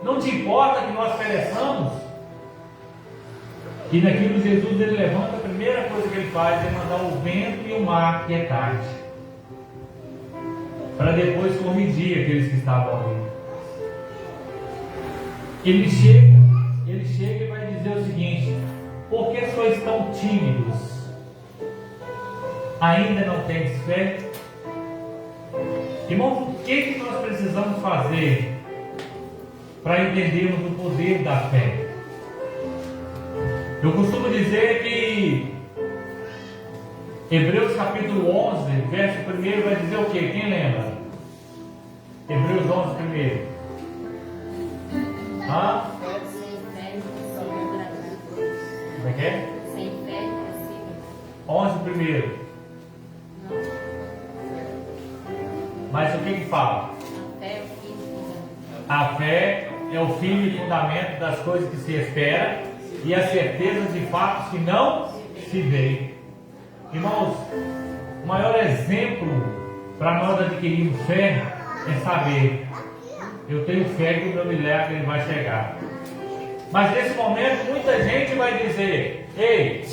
Não te importa que nós pereçamos? E naquilo Jesus ele levanta, a primeira coisa que ele faz é mandar o vento e o mar quietar, para depois corrigir aqueles que estavam ali. Ele chega e vai dizer o seguinte: por que sois tão tímidos? Ainda não tens fé? Irmãos, o que nós precisamos fazer para entendermos o poder da fé? Eu costumo dizer que Hebreus capítulo 11, verso 1 vai dizer o quê? Quem lembra? Hebreus 11, 1. Como é que é? Sem fé é possível. 11, 1. Mas o que fala? A fé é o fim do fundamento. A fé é o fim e fundamento das coisas que se espera e a certeza de fatos que não se veem. Irmãos, o maior exemplo para nós adquirirmos fé é saber: eu tenho fé que o meu milagre ele vai chegar. Mas nesse momento muita gente vai dizer: ei,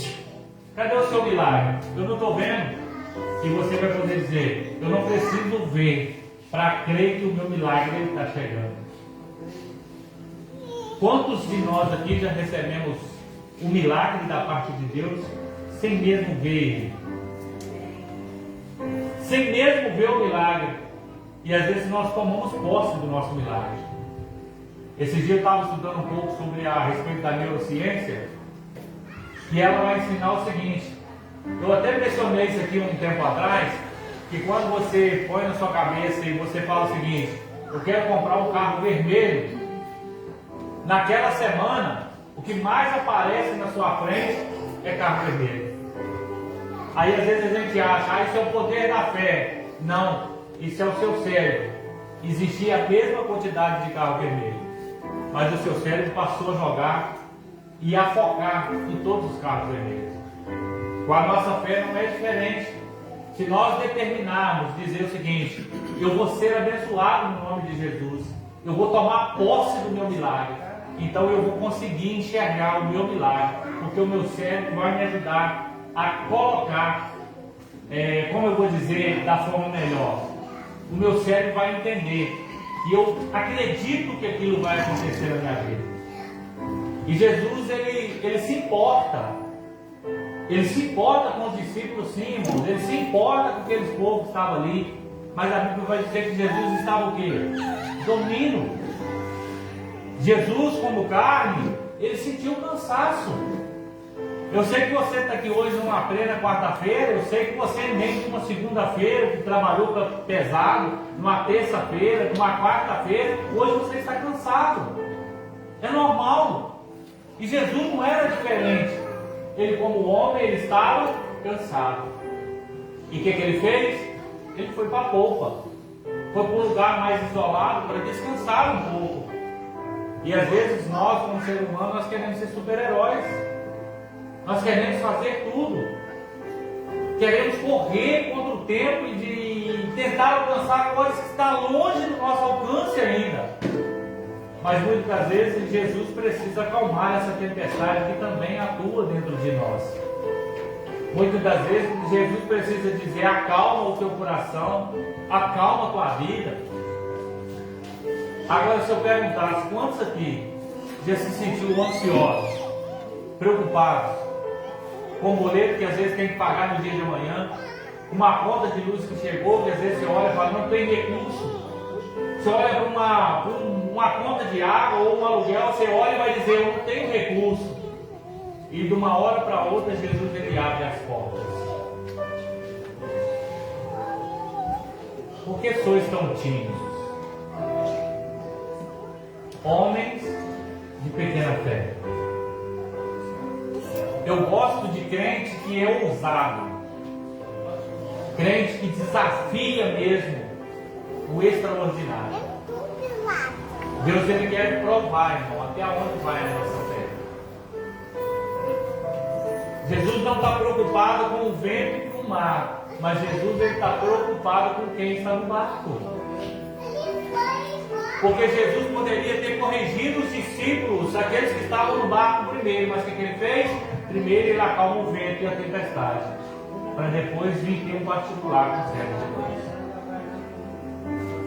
cadê o seu milagre? Eu não estou vendo. E você vai poder dizer: eu não preciso ver para crer que o meu milagre está chegando. Quantos de nós aqui já recebemos o milagre da parte de Deus sem mesmo ver ele? Sem mesmo ver o milagre. E às vezes nós tomamos posse do nosso milagre. Esse dia eu estava estudando um pouco sobre a respeito da neurociência, e ela vai ensinar o seguinte. Eu até mencionei isso aqui um tempo atrás, que quando você põe na sua cabeça e você fala o seguinte: eu quero comprar um carro vermelho, naquela semana o que mais aparece na sua frente é carro vermelho. Aí às vezes a gente acha: isso é o poder da fé. Não, isso é o seu cérebro. Existia a mesma quantidade de carro vermelho, mas o seu cérebro passou a jogar e a focar em todos os carros vermelhos. Com a nossa fé não é diferente. Se nós determinarmos dizer o seguinte: eu vou ser abençoado no nome de Jesus, eu vou tomar posse do meu milagre, então eu vou conseguir enxergar o meu milagre, porque o meu cérebro vai me ajudar a colocar, como eu vou dizer, da forma melhor. O meu cérebro vai entender, e eu acredito que aquilo vai acontecer na minha vida. E Jesus, ele se importa. Ele se importa com os discípulos, sim, irmãos. Ele se importa com aqueles povos que estavam ali. Mas a Bíblia vai dizer que Jesus estava o quê? Dormindo. Jesus, como carne, ele sentiu cansaço. Eu sei que você está aqui hoje numa plena quarta-feira, eu sei que você vem de uma segunda-feira, que trabalhou pesado, numa terça-feira, numa quarta-feira, hoje você está cansado. É normal. E Jesus não era diferente. Ele, como homem, ele estava cansado. E o que ele fez? Ele foi para a polpa. Foi para um lugar mais isolado para descansar um pouco. E às vezes nós, como ser humano, nós queremos ser super-heróis. Nós queremos fazer tudo. Queremos correr contra o tempo e de tentar alcançar coisas que estão longe do nosso alcance ainda. Mas muitas das vezes Jesus precisa acalmar essa tempestade que também atua dentro de nós. Muitas das vezes Jesus precisa dizer: acalma o teu coração, acalma a tua vida. Agora, se eu perguntasse, quantos aqui já se sentiu ansiosos, preocupados, com um boleto que às vezes tem que pagar no dia de amanhã, uma conta de luz que chegou, que às vezes você olha e fala, não tem recurso. Você olha para uma conta de água ou um aluguel, você olha e vai dizer, eu não tenho recurso. E de uma hora para outra, Jesus ele abre as portas. Por que sois tão tímidos? Homens de pequena fé. Eu gosto de crente que é ousado, crente que desafia mesmo o extraordinário. Deus ele quer provar, irmão, até onde vai a nossa fé. Jesus não está preocupado com o vento e com o mar, mas Jesus ele está preocupado com quem está no barco. Porque Jesus poderia ter corrigido os discípulos, aqueles que estavam no barco primeiro, mas o que ele fez? Primeiro ele acalma o vento e a tempestade, para depois vir ter um particular com o servo de Deus.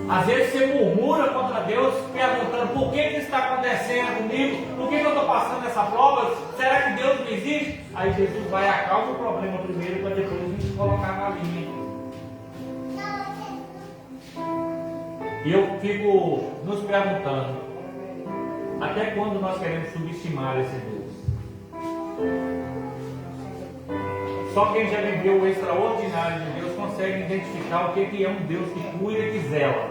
Às vezes você murmura contra Deus, perguntando por que está acontecendo comigo, por que eu estou passando essa prova, será que Deus me existe? Aí Jesus vai acalma o problema primeiro, para depois vir colocar na linha. E eu fico nos perguntando, até quando nós queremos subestimar esse Deus? Só quem já viveu o extraordinário de Deus consegue identificar o que é um Deus que cuida e que zela.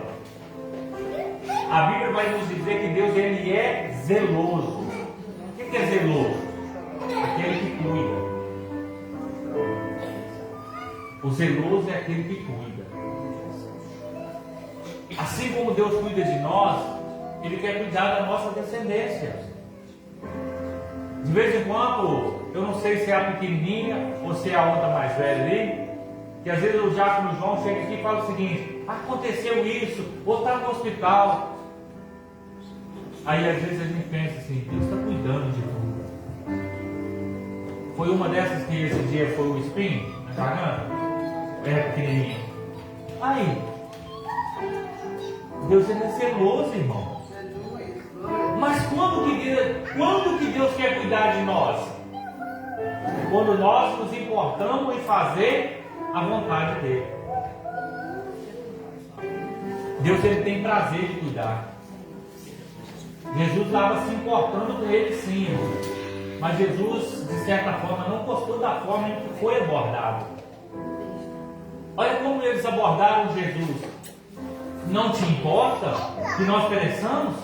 A Bíblia vai nos dizer que Deus ele é zeloso. O que é zeloso? Aquele que cuida. O zeloso é aquele que cuida. Assim como Deus cuida de nós, Ele quer cuidar da nossa descendência. De vez em quando, eu não sei se é a pequenininha ou se é a outra mais velha ali, que às vezes o diácono João chega aqui e fala o seguinte, aconteceu isso, ou está no hospital. Aí às vezes a gente pensa assim, Deus está cuidando de tudo. Foi uma dessas que esse dia foi o espinho na garganta? É pequenininha. Aí, Deus é zeloso, irmão. Mas quando que Deus quer cuidar de nós? Quando nós nos importamos em fazer a vontade dele. Deus ele tem prazer de cuidar. Jesus estava se importando com ele sim, irmão. Mas Jesus, de certa forma, não gostou da forma em que foi abordado. Olha como eles abordaram Jesus. Não te importa que nós pereçamos?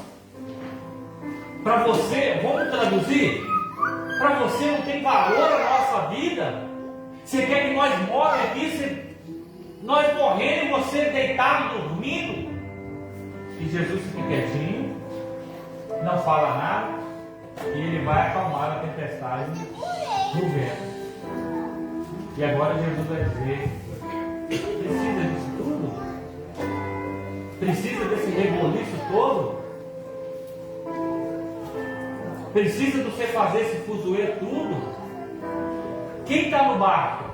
Para você, vamos traduzir? Para você não tem valor a nossa vida? Você quer que nós morramos aqui, nós morrendo e você deitado, dormindo? E Jesus fica quietinho, não fala nada, e ele vai acalmar a tempestade do vento. E agora Jesus vai dizer, precisa disso tudo? Precisa desse reboliço todo? Precisa de você fazer esse fuzuê tudo? Quem está no barco?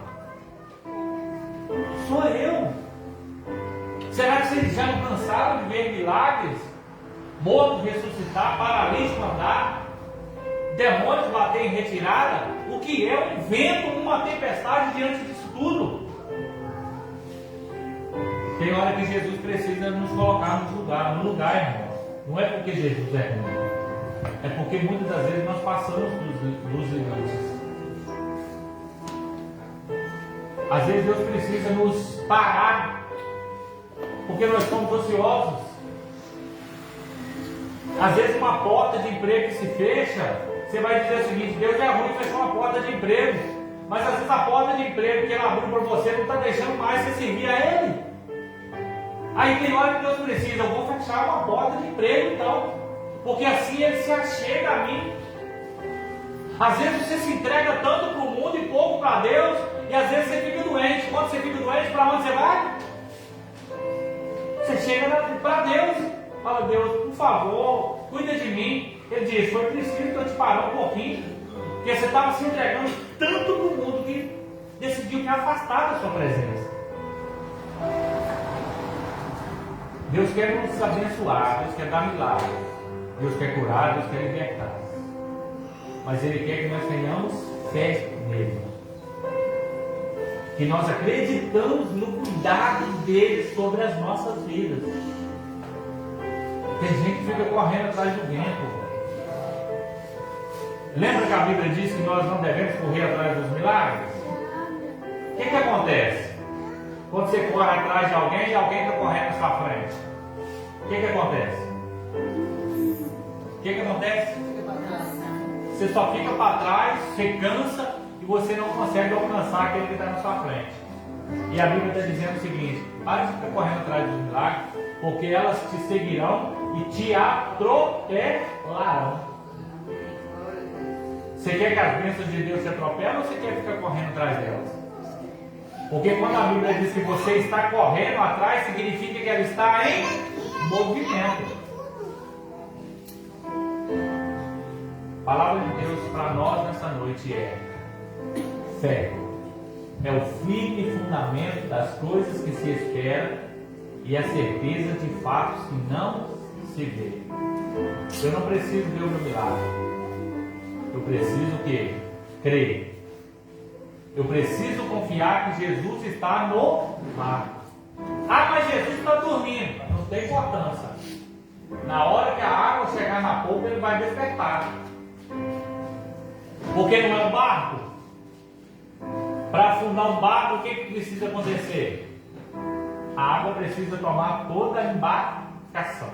Sou eu. Será que vocês já não cansaram de ver milagres? Morto ressuscitar, paralítico andar, demônios bater em retirada? O que é um vento, uma tempestade diante disso tudo? Tem hora que Jesus precisa nos colocar no lugar, irmão. Não é porque Jesus é ruim, é porque muitas das vezes nós passamos dos limites. Às vezes Deus precisa nos parar, porque nós somos ociosos. Às vezes uma porta de emprego que se fecha, você vai dizer o seguinte: Deus é ruim, fechou uma porta de emprego. Mas às vezes a porta de emprego que Ele abriu para você não está deixando mais você servir a Ele. Aí tem hora que Deus precisa: eu vou fechar uma porta de emprego então, porque assim Ele se achega a mim. Às vezes você se entrega tanto para o mundo e pouco para Deus, e às vezes você fica doente. Quando você fica doente, para onde você vai? Você chega para Deus, fala: Deus, por favor, cuida de mim. Ele diz: foi preciso que eu te parar um pouquinho, porque você estava se entregando tanto para o mundo que decidiu me afastar da sua presença. Deus quer nos abençoar, Deus quer dar milagres, Deus quer curar, Deus quer libertar. Mas Ele quer que nós tenhamos fé nele, que nós acreditamos no cuidado dele sobre as nossas vidas. Tem gente que fica correndo atrás do vento. Lembra que a Bíblia diz que nós não devemos correr atrás dos milagres? O que acontece? Quando você corre atrás de alguém e alguém está correndo na sua frente, o que acontece? O que acontece? Você só fica para trás, você cansa e você não consegue alcançar aquele que está na sua frente. E a Bíblia está dizendo o seguinte: para de ficar correndo atrás dos milagres, porque elas te seguirão e te atropelarão. Você quer que as bênçãos de Deus te atropelem ou você quer ficar correndo atrás delas? Porque quando a Bíblia diz que você está correndo atrás, significa que ela está em movimento. A palavra de Deus para nós nessa noite é: fé é o firme fundamento das coisas que se esperam e a certeza de fatos que não se vê. Eu não preciso ver o meu milagre. Eu preciso que crer. Eu preciso confiar que Jesus está no mar. Ah, mas Jesus está dormindo. Não tem importância. Na hora que a água chegar na polpa, ele vai despertar. Porque não é um barco. Para afundar um barco, o que precisa acontecer? A água precisa tomar toda a embarcação.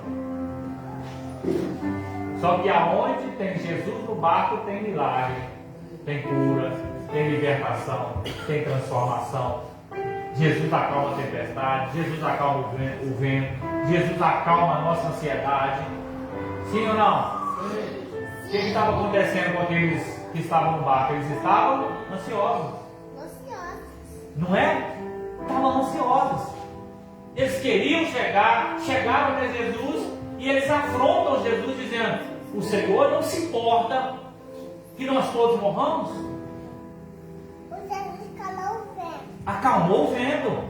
Só que aonde tem Jesus no barco tem milagre, tem cura, tem libertação, tem transformação. Jesus acalma a tempestade, Jesus acalma o vento, Jesus acalma a nossa ansiedade. Sim ou não? O que estava acontecendo com aqueles que estavam no barco? Eles estavam ansiosos. Não é? Estavam ansiosos. Eles queriam chegaram até Jesus e eles afrontam Jesus dizendo: o Senhor não se importa que nós todos morramos? Acalmou o vento.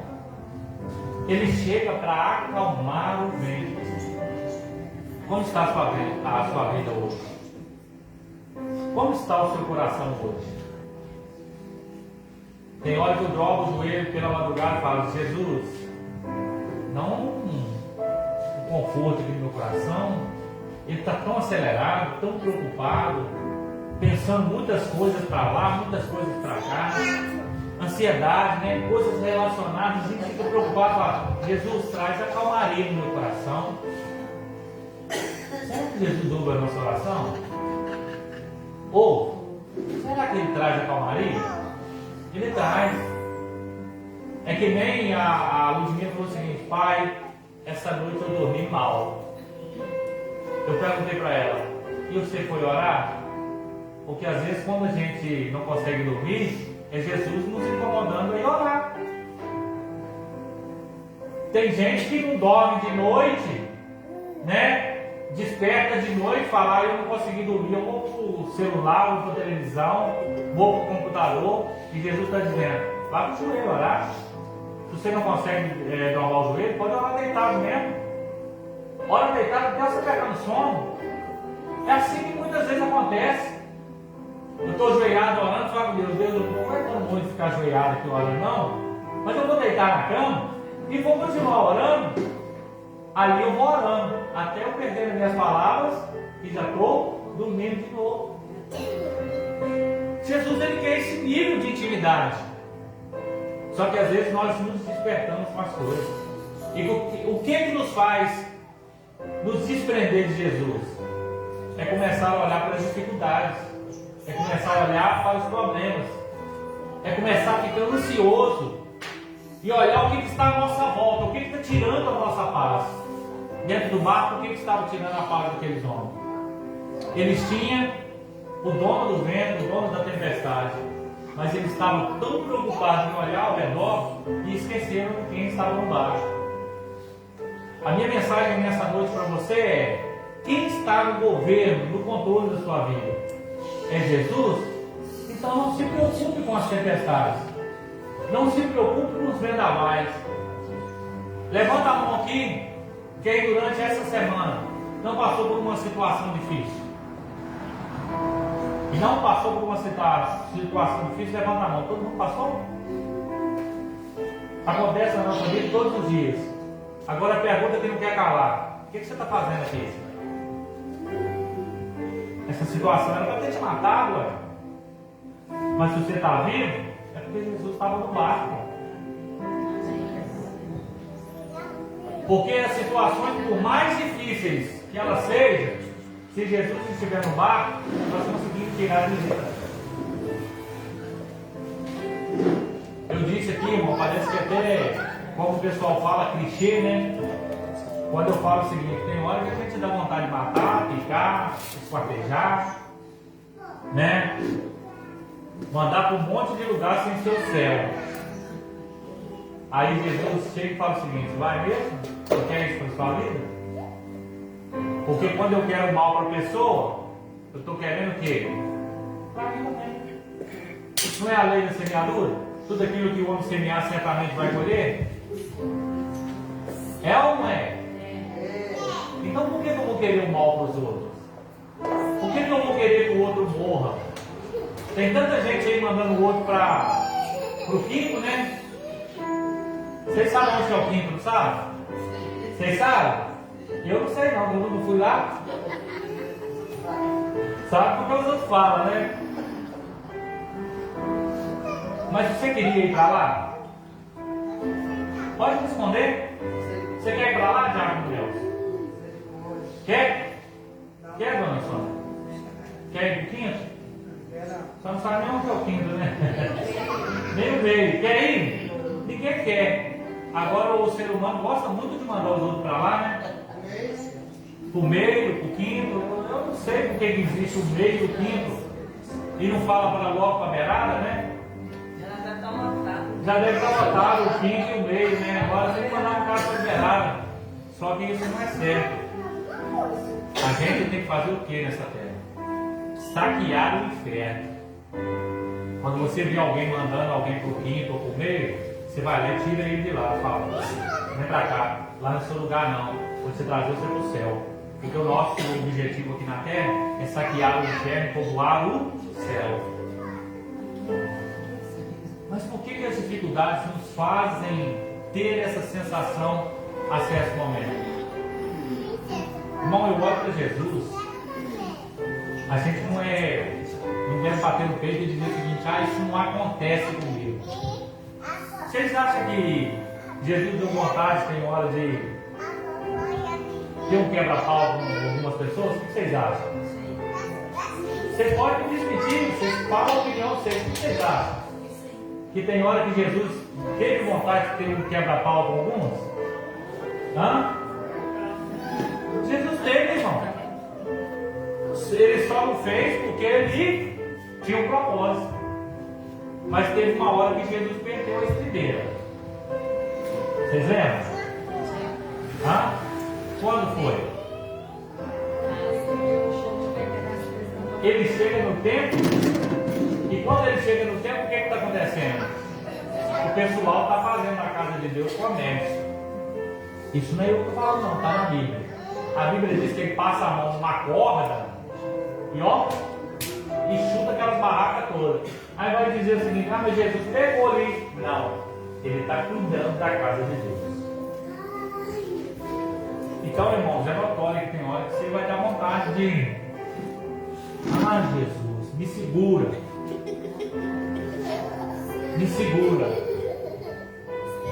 Ele chega para acalmar o vento. Como está a sua vida hoje? Como está o seu coração hoje? Tem hora que eu dobro o joelho pela madrugada e falo: Jesus, não o conforto aqui no meu coração. Ele está tão acelerado, tão preocupado, pensando muitas coisas para lá, muitas coisas para cá. Ansiedade, né? Coisas relacionadas, a gente fica preocupado. Fala: Jesus, traz a calmaria no meu coração. Será que Jesus ouve a nossa oração? Ou será que Ele traz a calmaria? Ele traz. É que nem a Ludmila falou o seguinte: pai, essa noite eu dormi mal. Eu perguntei para ela: e você foi orar? Porque às vezes quando a gente não consegue dormir, é Jesus nos incomodando em orar. Tem gente que não dorme de noite, né? Desperta de noite e fala: eu não consegui dormir, eu vou para o celular, vou para a televisão, vou para o computador. E Jesus está dizendo: vá para o joelho orar. Se você não consegue dobrar o joelho, pode orar deitado mesmo. Ora deitado até você pegar no sono. É assim que muitas vezes acontece. Eu estou ajoelhado orando, falo: Deus, eu não estou aguentando muito ficar ajoelhado aqui orando, não. Mas eu vou deitar na cama e vou continuar orando. Ali eu vou orando, até eu perder as minhas palavras e já estou dormindo de novo. Jesus, Ele quer esse nível de intimidade. Só que às vezes nós nos despertamos com as coisas. E o que nos faz nos desprender de Jesus? É começar a olhar para as dificuldades, é começar a olhar para os problemas, é começar a ficar ansioso e olhar o que está à nossa volta, o que está tirando a nossa paz. Dentro do barco, o que estava tirando a paz daqueles homens? Eles tinham o dono do vento, o dono da tempestade, mas eles estavam tão preocupados em olhar ao redor e esqueceram de quem estava no barco. A minha mensagem nessa noite para você é: quem está no governo, no controle da sua vida? É Jesus? Então não se preocupe com as tempestades, não se preocupe com os vendavais. Levanta a mão aqui, quem durante essa semana não passou por uma situação difícil. E não passou por uma situação difícil, levanta a mão. Todo mundo passou? Acontece na nossa vida todos os dias. Agora a pergunta que não quer calar: o que você está fazendo aqui? Essa situação era para ter te matado, ué. Mas se você está vivo, é porque Jesus estava no barco. Porque as situações, por mais difíceis que elas sejam, se Jesus estiver no barco, nós conseguimos tirar a visita. Eu disse aqui, irmão, parece que até, como o pessoal fala, clichê, né? Quando eu falo o seguinte: tem hora que a gente dá vontade de matar, picar, esquartejar, né? Mandar para um monte de lugar sem ser o céu. Aí Jesus chega e fala o seguinte: vai mesmo? Você quer isso para a sua vida? Porque quando eu quero mal para a pessoa, eu estou querendo o quê? Para mim também. Isso não é a lei da semeadura? Tudo aquilo que o homem semear certamente vai colher? É ou não é? Então por que eu vou querer o mal para os outros? Por que eu vou querer que o outro morra? Tem tanta gente aí mandando o outro para o quinto, né? Vocês sabem onde é o quinto, não sabem? Vocês sabem? Eu não sei não, eu não fui lá. Sabe porque os outros falam, né? Mas você queria ir para lá? Pode responder. Você quer ir para lá, Diácono Deus? Quer? Quer, dona Sônia? Quer ir para o quinto? Só não sabe nem onde é o quinto, né? Nem o meio. Quer ir? Ninguém quer. Agora o ser humano gosta muito de mandar os outros para lá, né? Para o meio, para o quinto. Eu não sei porque que existe o meio e o quinto. E não fala para logo para a beirada, né? Já deve estar lotado o quinto e o meio, né? Agora tem que mandar um cara para a beirada. Só que isso não é certo. A gente tem que fazer o que nessa terra? Saquear o inferno. Quando você vê alguém mandando alguém para o quinto ou para o meio, você vai lá e tira ele de lá. Fala: vem para cá, lá no seu lugar não. Quando você trazer você para o céu. Porque o nosso objetivo aqui na terra é saquear o inferno e povoar o céu. Mas por que as dificuldades nos fazem ter essa sensação a certo momento? Irmão, eu olho para Jesus. A gente não deve bater no peito e dizer o seguinte: isso não acontece comigo. Vocês acham que Jesus deu vontade, tem hora de ter um quebra-pau com algumas pessoas? O que vocês acham? Vocês podem me despedir, vocês falam a opinião de vocês. O que vocês acham? Que tem hora que Jesus teve vontade de ter um quebra-pau com alguns? Hã? Jesus teve, irmão. Ele só não fez porque ele tinha um propósito. Mas teve uma hora que Jesus perdeu a estribeira. Vocês lembram? Hã? Quando foi? Ele chega no templo. E quando ele chega no templo, o que está acontecendo? O pessoal está fazendo na casa de Deus comércio. Isso não é eu que estou falando, não, está na Bíblia. A Bíblia diz que ele passa a mão numa corda e ó, e chuta aquelas barracas todas. Aí vai dizer o seguinte: mas Jesus pegou ali. Não, ele está cuidando da casa de Deus. Então, irmãos, é notório que tem hora que você vai dar vontade de: Jesus, me segura. Me segura.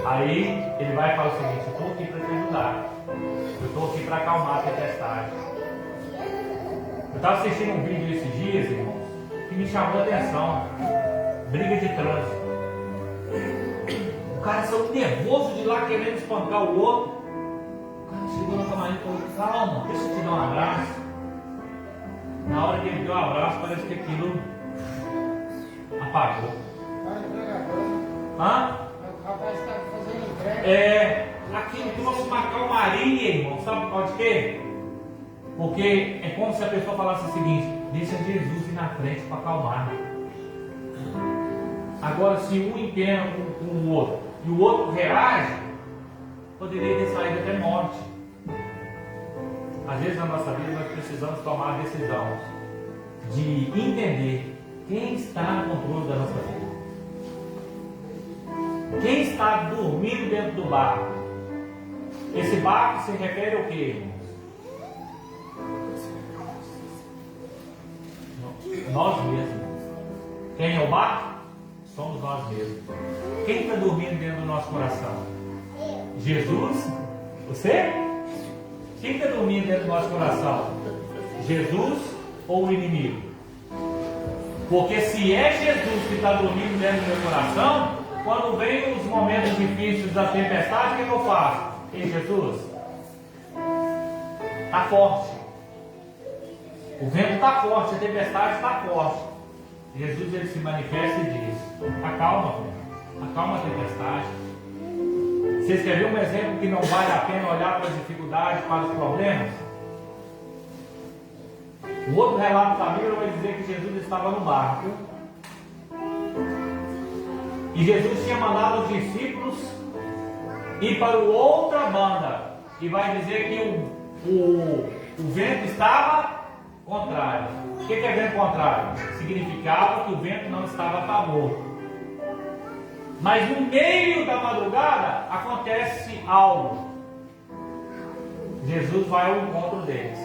Aí ele vai e fala o seguinte: eu estou aqui para te ajudar. Eu estou aqui para acalmar a tempestade. Eu estava assistindo um vídeo esses dias, irmãos, que me chamou a atenção. Briga de trânsito. O cara saiu nervoso de lá querendo espancar o outro. O cara chegou na camarim e falou: calma, deixa eu te dar um abraço. Na hora que ele deu um abraço, parece que aquilo apagou. Hã? Aquilo trouxe uma calmaria, irmão. Sabe por causa de quê? Porque é como se a pessoa falasse o seguinte: deixa Jesus ir na frente para acalmar. Agora, se um empena com o outro e o outro reage, poderia ter saído até morte. Às vezes na nossa vida nós precisamos tomar a decisão de entender quem está no controle da nossa vida. Quem está dormindo dentro do barco? Esse barco se refere ao quê, irmãos? Nós mesmos. Quem é o barco? Somos nós mesmos. Quem está dormindo dentro do nosso coração? Jesus? Você? Quem está dormindo dentro do nosso coração? Jesus ou o inimigo? Porque se é Jesus que está dormindo dentro do meu coração, quando vem os momentos difíceis da tempestade, o que eu faço? Ei, Jesus, está forte. O vento está forte, a tempestade está forte. Jesus ele se manifesta e diz: acalma, acalma a tempestade. Vocês querem ver um exemplo que não vale a pena olhar para as dificuldades, para os problemas? O outro relato da Bíblia vai dizer que Jesus estava no barco e Jesus tinha mandado os discípulos ir para outra banda, e vai dizer que o vento estava contrário. O que é vento contrário? Significava que o vento não estava a favor. Mas no meio da madrugada acontece algo. Jesus vai ao encontro deles.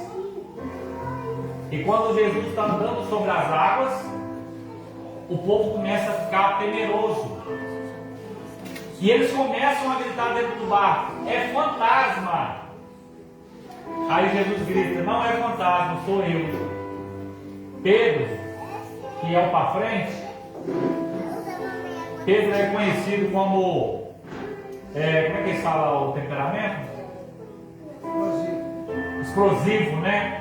E quando Jesus está andando sobre as águas, o povo começa a ficar temeroso. E eles começam a gritar dentro do barco: é fantasma! Aí Jesus grita: não é fantasma, sou eu. Pedro, que é o para frente, Pedro é conhecido como, como é que eles falam o temperamento? Explosivo, né?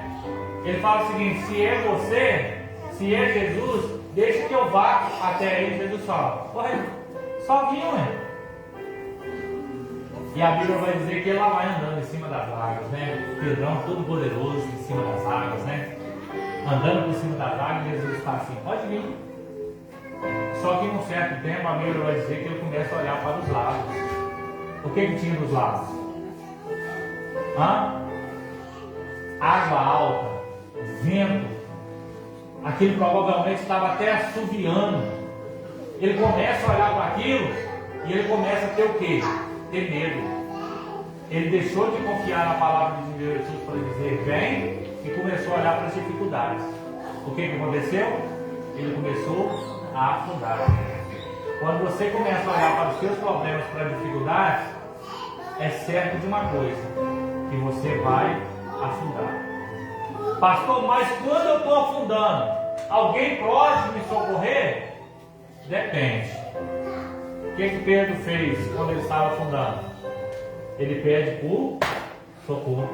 Ele fala o seguinte: se é você, se é Jesus, deixa que eu vá até aí. Jesus fala: corre, só vim, ué. E a Bíblia vai dizer que ela vai andando em cima das águas, né? Pedrão todo poderoso em cima das águas, né? Andando por cima das águas, Jesus está assim: pode vir. Só que em um certo tempo a Bíblia vai dizer que ele começa a olhar para os lados. O que tinha dos lados? Água alta, vento. Aquilo provavelmente estava até assoviando. Ele começa a olhar para aquilo e ele começa a ter o quê? Ter medo. Ele deixou de confiar na palavra de Jesus para dizer vem e começou a olhar para as dificuldades. O que aconteceu? Ele começou a afundar. Quando você começa a olhar para os seus problemas, para as dificuldades, é certo de uma coisa: que você vai afundar. Pastor, mas quando eu estou afundando, alguém pode me socorrer? Depende. O que Pedro fez quando ele estava afundando? Ele pede por socorro.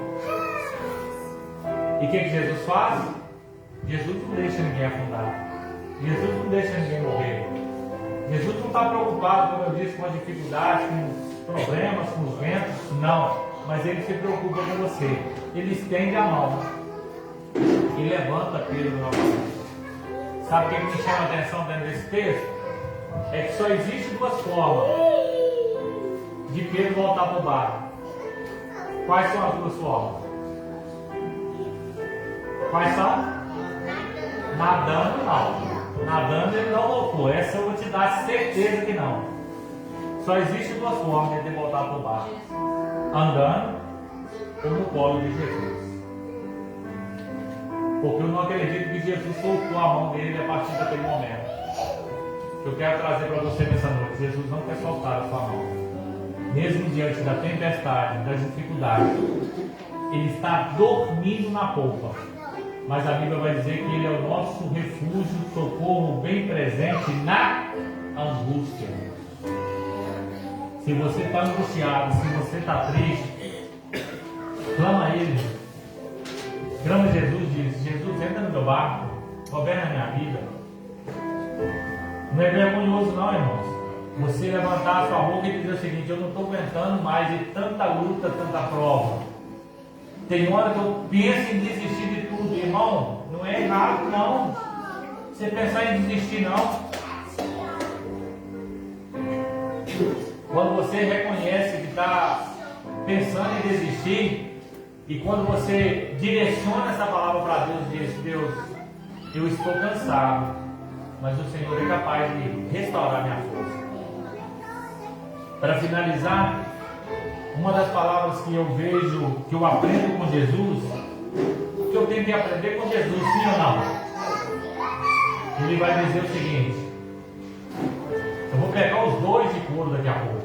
E o que Jesus faz? Jesus não deixa ninguém afundar. Jesus não deixa ninguém morrer. Jesus não está preocupado, como eu disse, com as dificuldades, com os problemas, com os ventos. Não. Mas Ele se preocupa com você. Ele estende a mão e levanta Pedro novamente. Sabe o que me chama a atenção dentro desse texto? É que só existem duas formas de Pedro voltar para o barco. Quais são as duas formas? Quais são? Nadando, não. Nadando ele não voltou. Essa eu vou te dar certeza que não. Só existem duas formas de voltar para o barco: andando ou no colo de Jesus. Porque eu não acredito que Jesus soltou a mão dele a partir daquele momento. Eu quero trazer para você nessa noite: Jesus não quer soltar a sua mão. mesmo diante da tempestade, das dificuldades, ele está dormindo na polpa. Mas a Bíblia vai dizer que ele é o nosso refúgio, socorro bem presente na angústia. Se você está angustiado, se você está triste, clama a Ele. Clama a Jesus, diz: Jesus, entra no meu barco, governa a minha vida. Não é vergonhoso não, irmãos, você levantar a sua boca e dizer o seguinte: eu não estou aguentando mais de tanta luta, tanta prova. Tem hora que eu penso em desistir de tudo. Irmão, não é errado não você pensar em desistir não. Quando você reconhece que está pensando em desistir, e quando você direciona essa palavra para Deus, diz: Deus, eu estou cansado, mas o Senhor é capaz de restaurar minha força. Para finalizar, uma das palavras que eu vejo, que eu aprendo com Jesus, que eu tenho que aprender com Jesus, sim ou não? Ele vai dizer o seguinte: eu vou pegar os dois de couro daqui a pouco,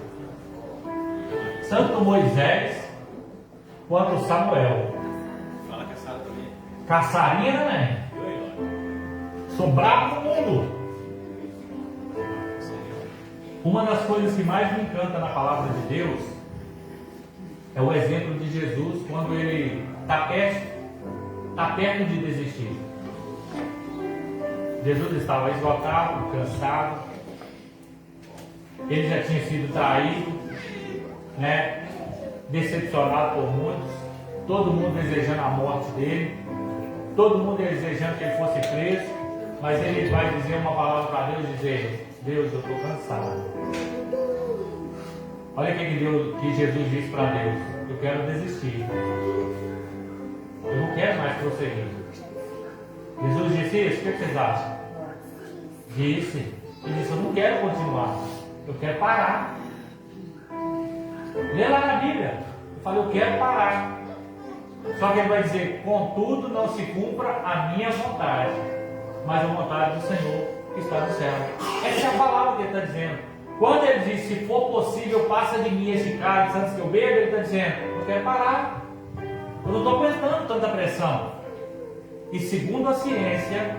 tanto Moisés quanto Samuel. Fala caçada também. Caçarinha, né? Sou bravo no mundo. Uma das coisas que mais me encanta na palavra de Deus é o exemplo de Jesus quando ele está perto de desistir. Jesus estava esgotado, cansado. Ele já tinha sido traído, né? Decepcionado por muitos. Todo mundo desejando a morte dele. Todo mundo desejando que ele fosse preso. Mas ele vai dizer uma palavra para Deus, dizer: Deus, eu estou cansado. Olha o que Jesus disse para Deus: eu quero desistir. Eu não quero mais prosseguir. Jesus disse isso? O que vocês acham? Disse. Ele disse: eu não quero continuar. Eu quero parar. Lê lá na Bíblia. Eu falei: eu quero parar. Só que ele vai dizer: contudo não se cumpra a minha vontade, mas a vontade do Senhor que está no céu. Essa é a palavra que ele está dizendo. Quando ele diz: se for possível, passa de mim este cálice antes que eu beba, ele está dizendo: eu quero parar. Eu não estou aguentando tanta pressão. E segundo a ciência,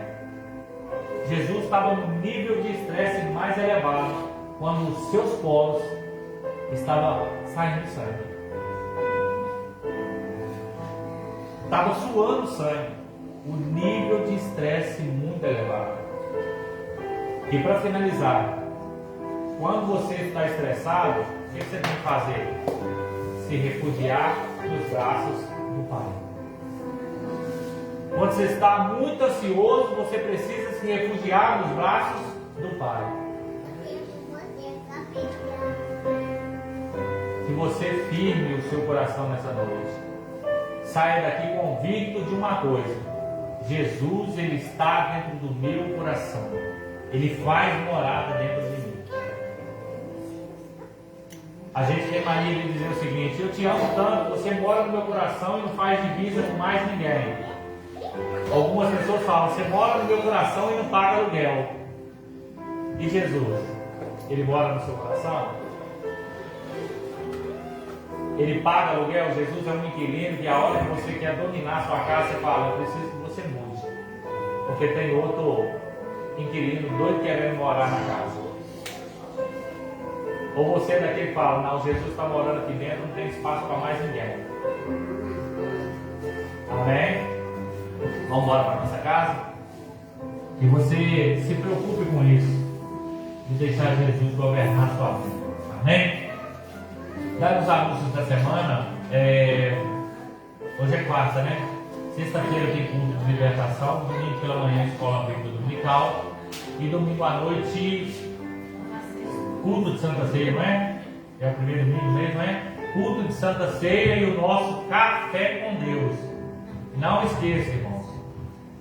Jesus estava no nível de estresse mais elevado quando os seus poros estavam saindo sangue. Estava suando sangue. O nível de estresse muito elevado. E para finalizar, quando você está estressado, o que você tem que fazer? Se refugiar nos braços do Pai. Quando você está muito ansioso, você precisa se refugiar nos braços do Pai. Que você firme o seu coração nessa noite. Saia daqui convicto de uma coisa: Jesus, Ele está dentro do meu coração. Ele faz morada dentro de mim. A gente tem mania de dizer o seguinte: eu te amo tanto, você mora no meu coração e não faz divisa com mais ninguém. Algumas pessoas falam: você mora no meu coração e não paga aluguel. E Jesus, Ele mora no seu coração? Ele paga aluguel? Jesus é um inquilino que a hora que você quer dominar a sua casa, você fala: eu preciso que você mude, porque tem outro inquilino doido querendo morar na casa. Ou você é daquele que fala: não, Jesus está morando aqui dentro, não tem espaço para mais ninguém. Amém? Vamos embora para nossa casa? Que você se preocupe com isso, de deixar Jesus governar a sua vida. Amém? Dá os anúncios da semana. Hoje é quarta, né? Sexta-feira tem culto de libertação. Domingo pela manhã, escola bíblica dominical. E domingo à noite, culto de Santa Ceia, não é? É o primeiro domingo mesmo, não é? Culto de Santa Ceia e o nosso café com Deus. Não esqueça, irmãos.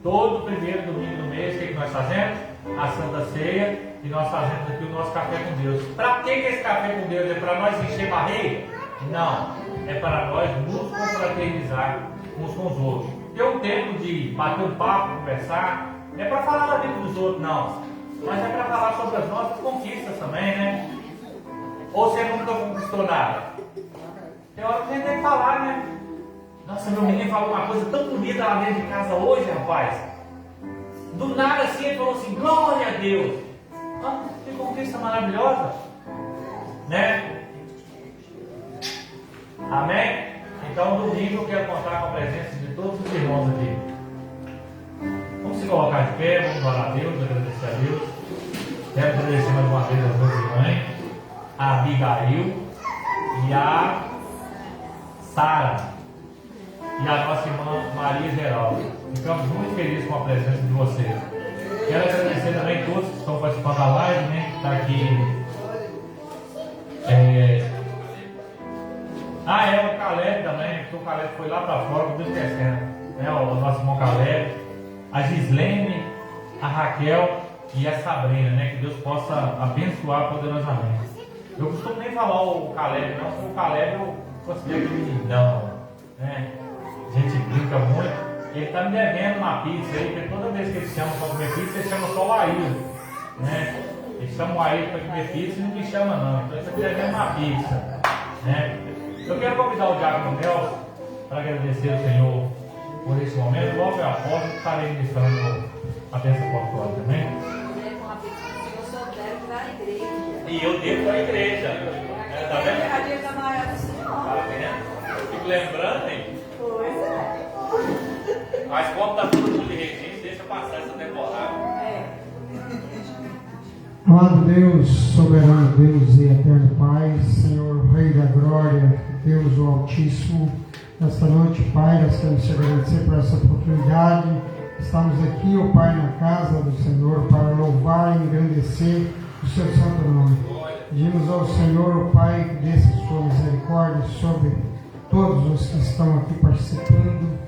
Todo primeiro domingo do mês, o que nós fazemos? A Santa Ceia, e nós fazemos aqui o nosso café com Deus. Para que esse café com Deus? É para nós encher barriga? Não. É para nós nos confraternizar uns com os outros. Ter um tempo de bater um papo, conversar. Não é para falar da vida dos outros, não. Mas é para falar sobre as nossas conquistas também, né? Ou você nunca conquistou nada? Tem hora que a gente tem que falar, né? Nossa, meu menino falou uma coisa tão bonita lá dentro de casa hoje, rapaz. Do nada assim, ele falou assim, glória a Deus. Ah, que conquista maravilhosa. Né? Amém? Então, domingo eu quero contar com a presença de todos os irmãos aqui. Vamos se colocar de pé, vamos orar a Deus, agradecer a Deus. Quero agradecer mais uma vez as duas irmãs, a Abigail e a Sara, e a nossa irmã Maria Geraldo. Ficamos muito felizes com a presença de vocês. Quero agradecer também a todos que estão participando da live, né? Que está aqui. O Caleb também, porque o Caleb foi lá para fora, com Deus esquecendo. Né? O nosso irmão Caleb, a Gislene, a Raquel e a Sabrina, né? Que Deus possa abençoar poderosamente. Eu costumo nem falar o Caleb, não, porque o Caleb eu considero que meninão, né? A gente brinca muito. Ele está me devendo uma pizza aí, porque toda vez que ele chama para comer pizza, ele chama só o Ailton, né? Ele chama o Ailton para comer pizza e não me chama não, então ele está me devendo uma pizza, né? Eu quero convidar o Diácono Nelson para agradecer ao Senhor por esse momento. Logo após, estarei ministrando a bênção apostólica, amém? E eu devo para a igreja. Tá vendo? Tá vendo? Eu fico lembrando, hein? Pois é. Mas como está tudo de regime, deixa passar essa temporada. Amado Deus, soberano Deus e eterno Pai, Senhor, Rei da Glória, Deus o Altíssimo, nesta noite, Pai, nós queremos te agradecer por essa oportunidade. Estamos aqui, ó Pai, na casa do Senhor, para louvar e engrandecer o seu santo nome. Pedimos ao Senhor, ó Pai, que desça a sua misericórdia sobre todos os que estão aqui participando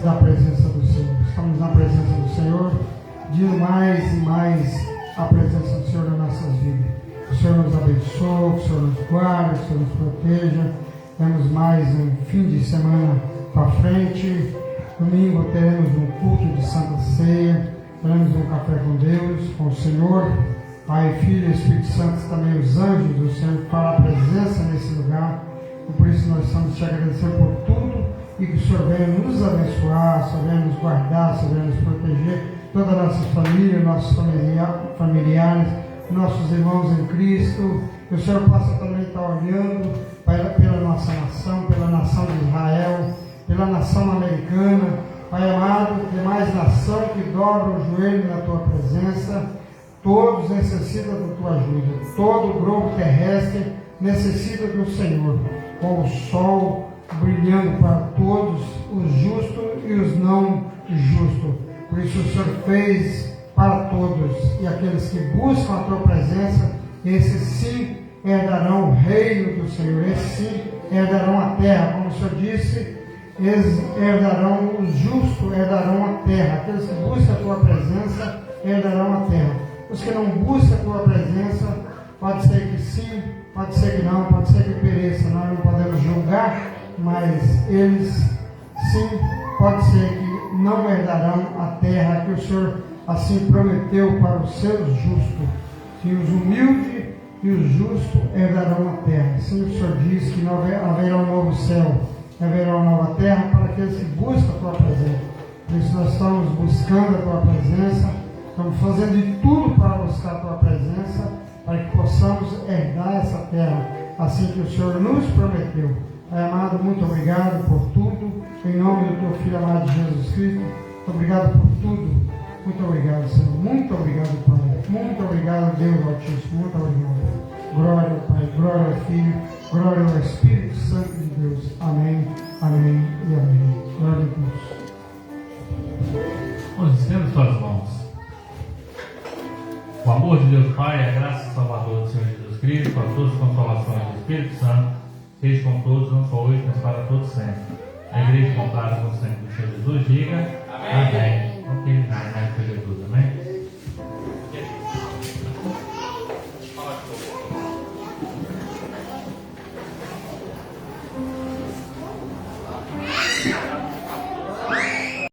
da presença do Senhor. Estamos na presença do Senhor, pedindo mais e mais a presença do Senhor nas nossas vidas. O Senhor nos abençoe, o Senhor nos guarde, o Senhor nos proteja. Temos mais um fim de semana para frente. Domingo teremos um culto de Santa Ceia, teremos um café com Deus, com o Senhor. Pai, Filho e Espírito Santo, também os anjos do Senhor, para a presença nesse lugar. E por isso nós estamos te agradecendo por tudo e que o Senhor venha nos abençoar, o Senhor venha nos guardar, o Senhor venha nos proteger, toda a nossa família, nossos familiares, nossos irmãos em Cristo. Que o Senhor possa também estar olhando pela nossa nação, pela nação de Israel, pela nação americana. Pai amado, demais nação que dobra o joelho na tua presença. Todos necessitam da tua ajuda. Todo o globo terrestre necessita do Senhor. Com o sol brilhando para todos, os justos e os não justos. Por isso o Senhor fez para todos. E aqueles que buscam a tua presença, esses sim herdarão o reino do Senhor. Esses sim herdarão a terra. Como o Senhor disse, eles herdarão, os justos herdarão a terra. Aqueles que buscam a tua presença herdarão a terra. Os que não buscam a tua presença, pode ser que sim, pode ser que não, pode ser que pereça. Nós não podemos julgar, mas eles sim, pode ser que não herdarão a terra que o Senhor assim prometeu para os seus justos. Sim, os humildes e os justos herdarão a terra. Sim, o Senhor diz que haverá um novo céu, haverá uma nova terra para aqueles que buscam a tua presença. Por isso nós estamos buscando a tua presença, estamos fazendo de tudo para buscar a tua presença, para que possamos herdar essa terra, assim que o Senhor nos prometeu. Pai amado, muito obrigado por tudo, em nome do teu Filho amado Jesus Cristo. Muito obrigado por tudo. Muito obrigado, Senhor. Muito obrigado, Pai. Muito obrigado, Deus Altíssimo. Muito obrigado. Glória ao Pai, glória ao Filho, glória ao Espírito Santo de Deus. Amém, amém e amém. Glória a Deus. Nós estamos suas mãos. O amor de Deus Pai, a graça salvadora do Senhor Jesus Cristo, a todas as consolações do Espírito Santo, seja com todos, não só hoje, mas para todos sempre. A igreja comprada com o sangue do Senhor Jesus, diga amém. Ok, na Jesus, amém.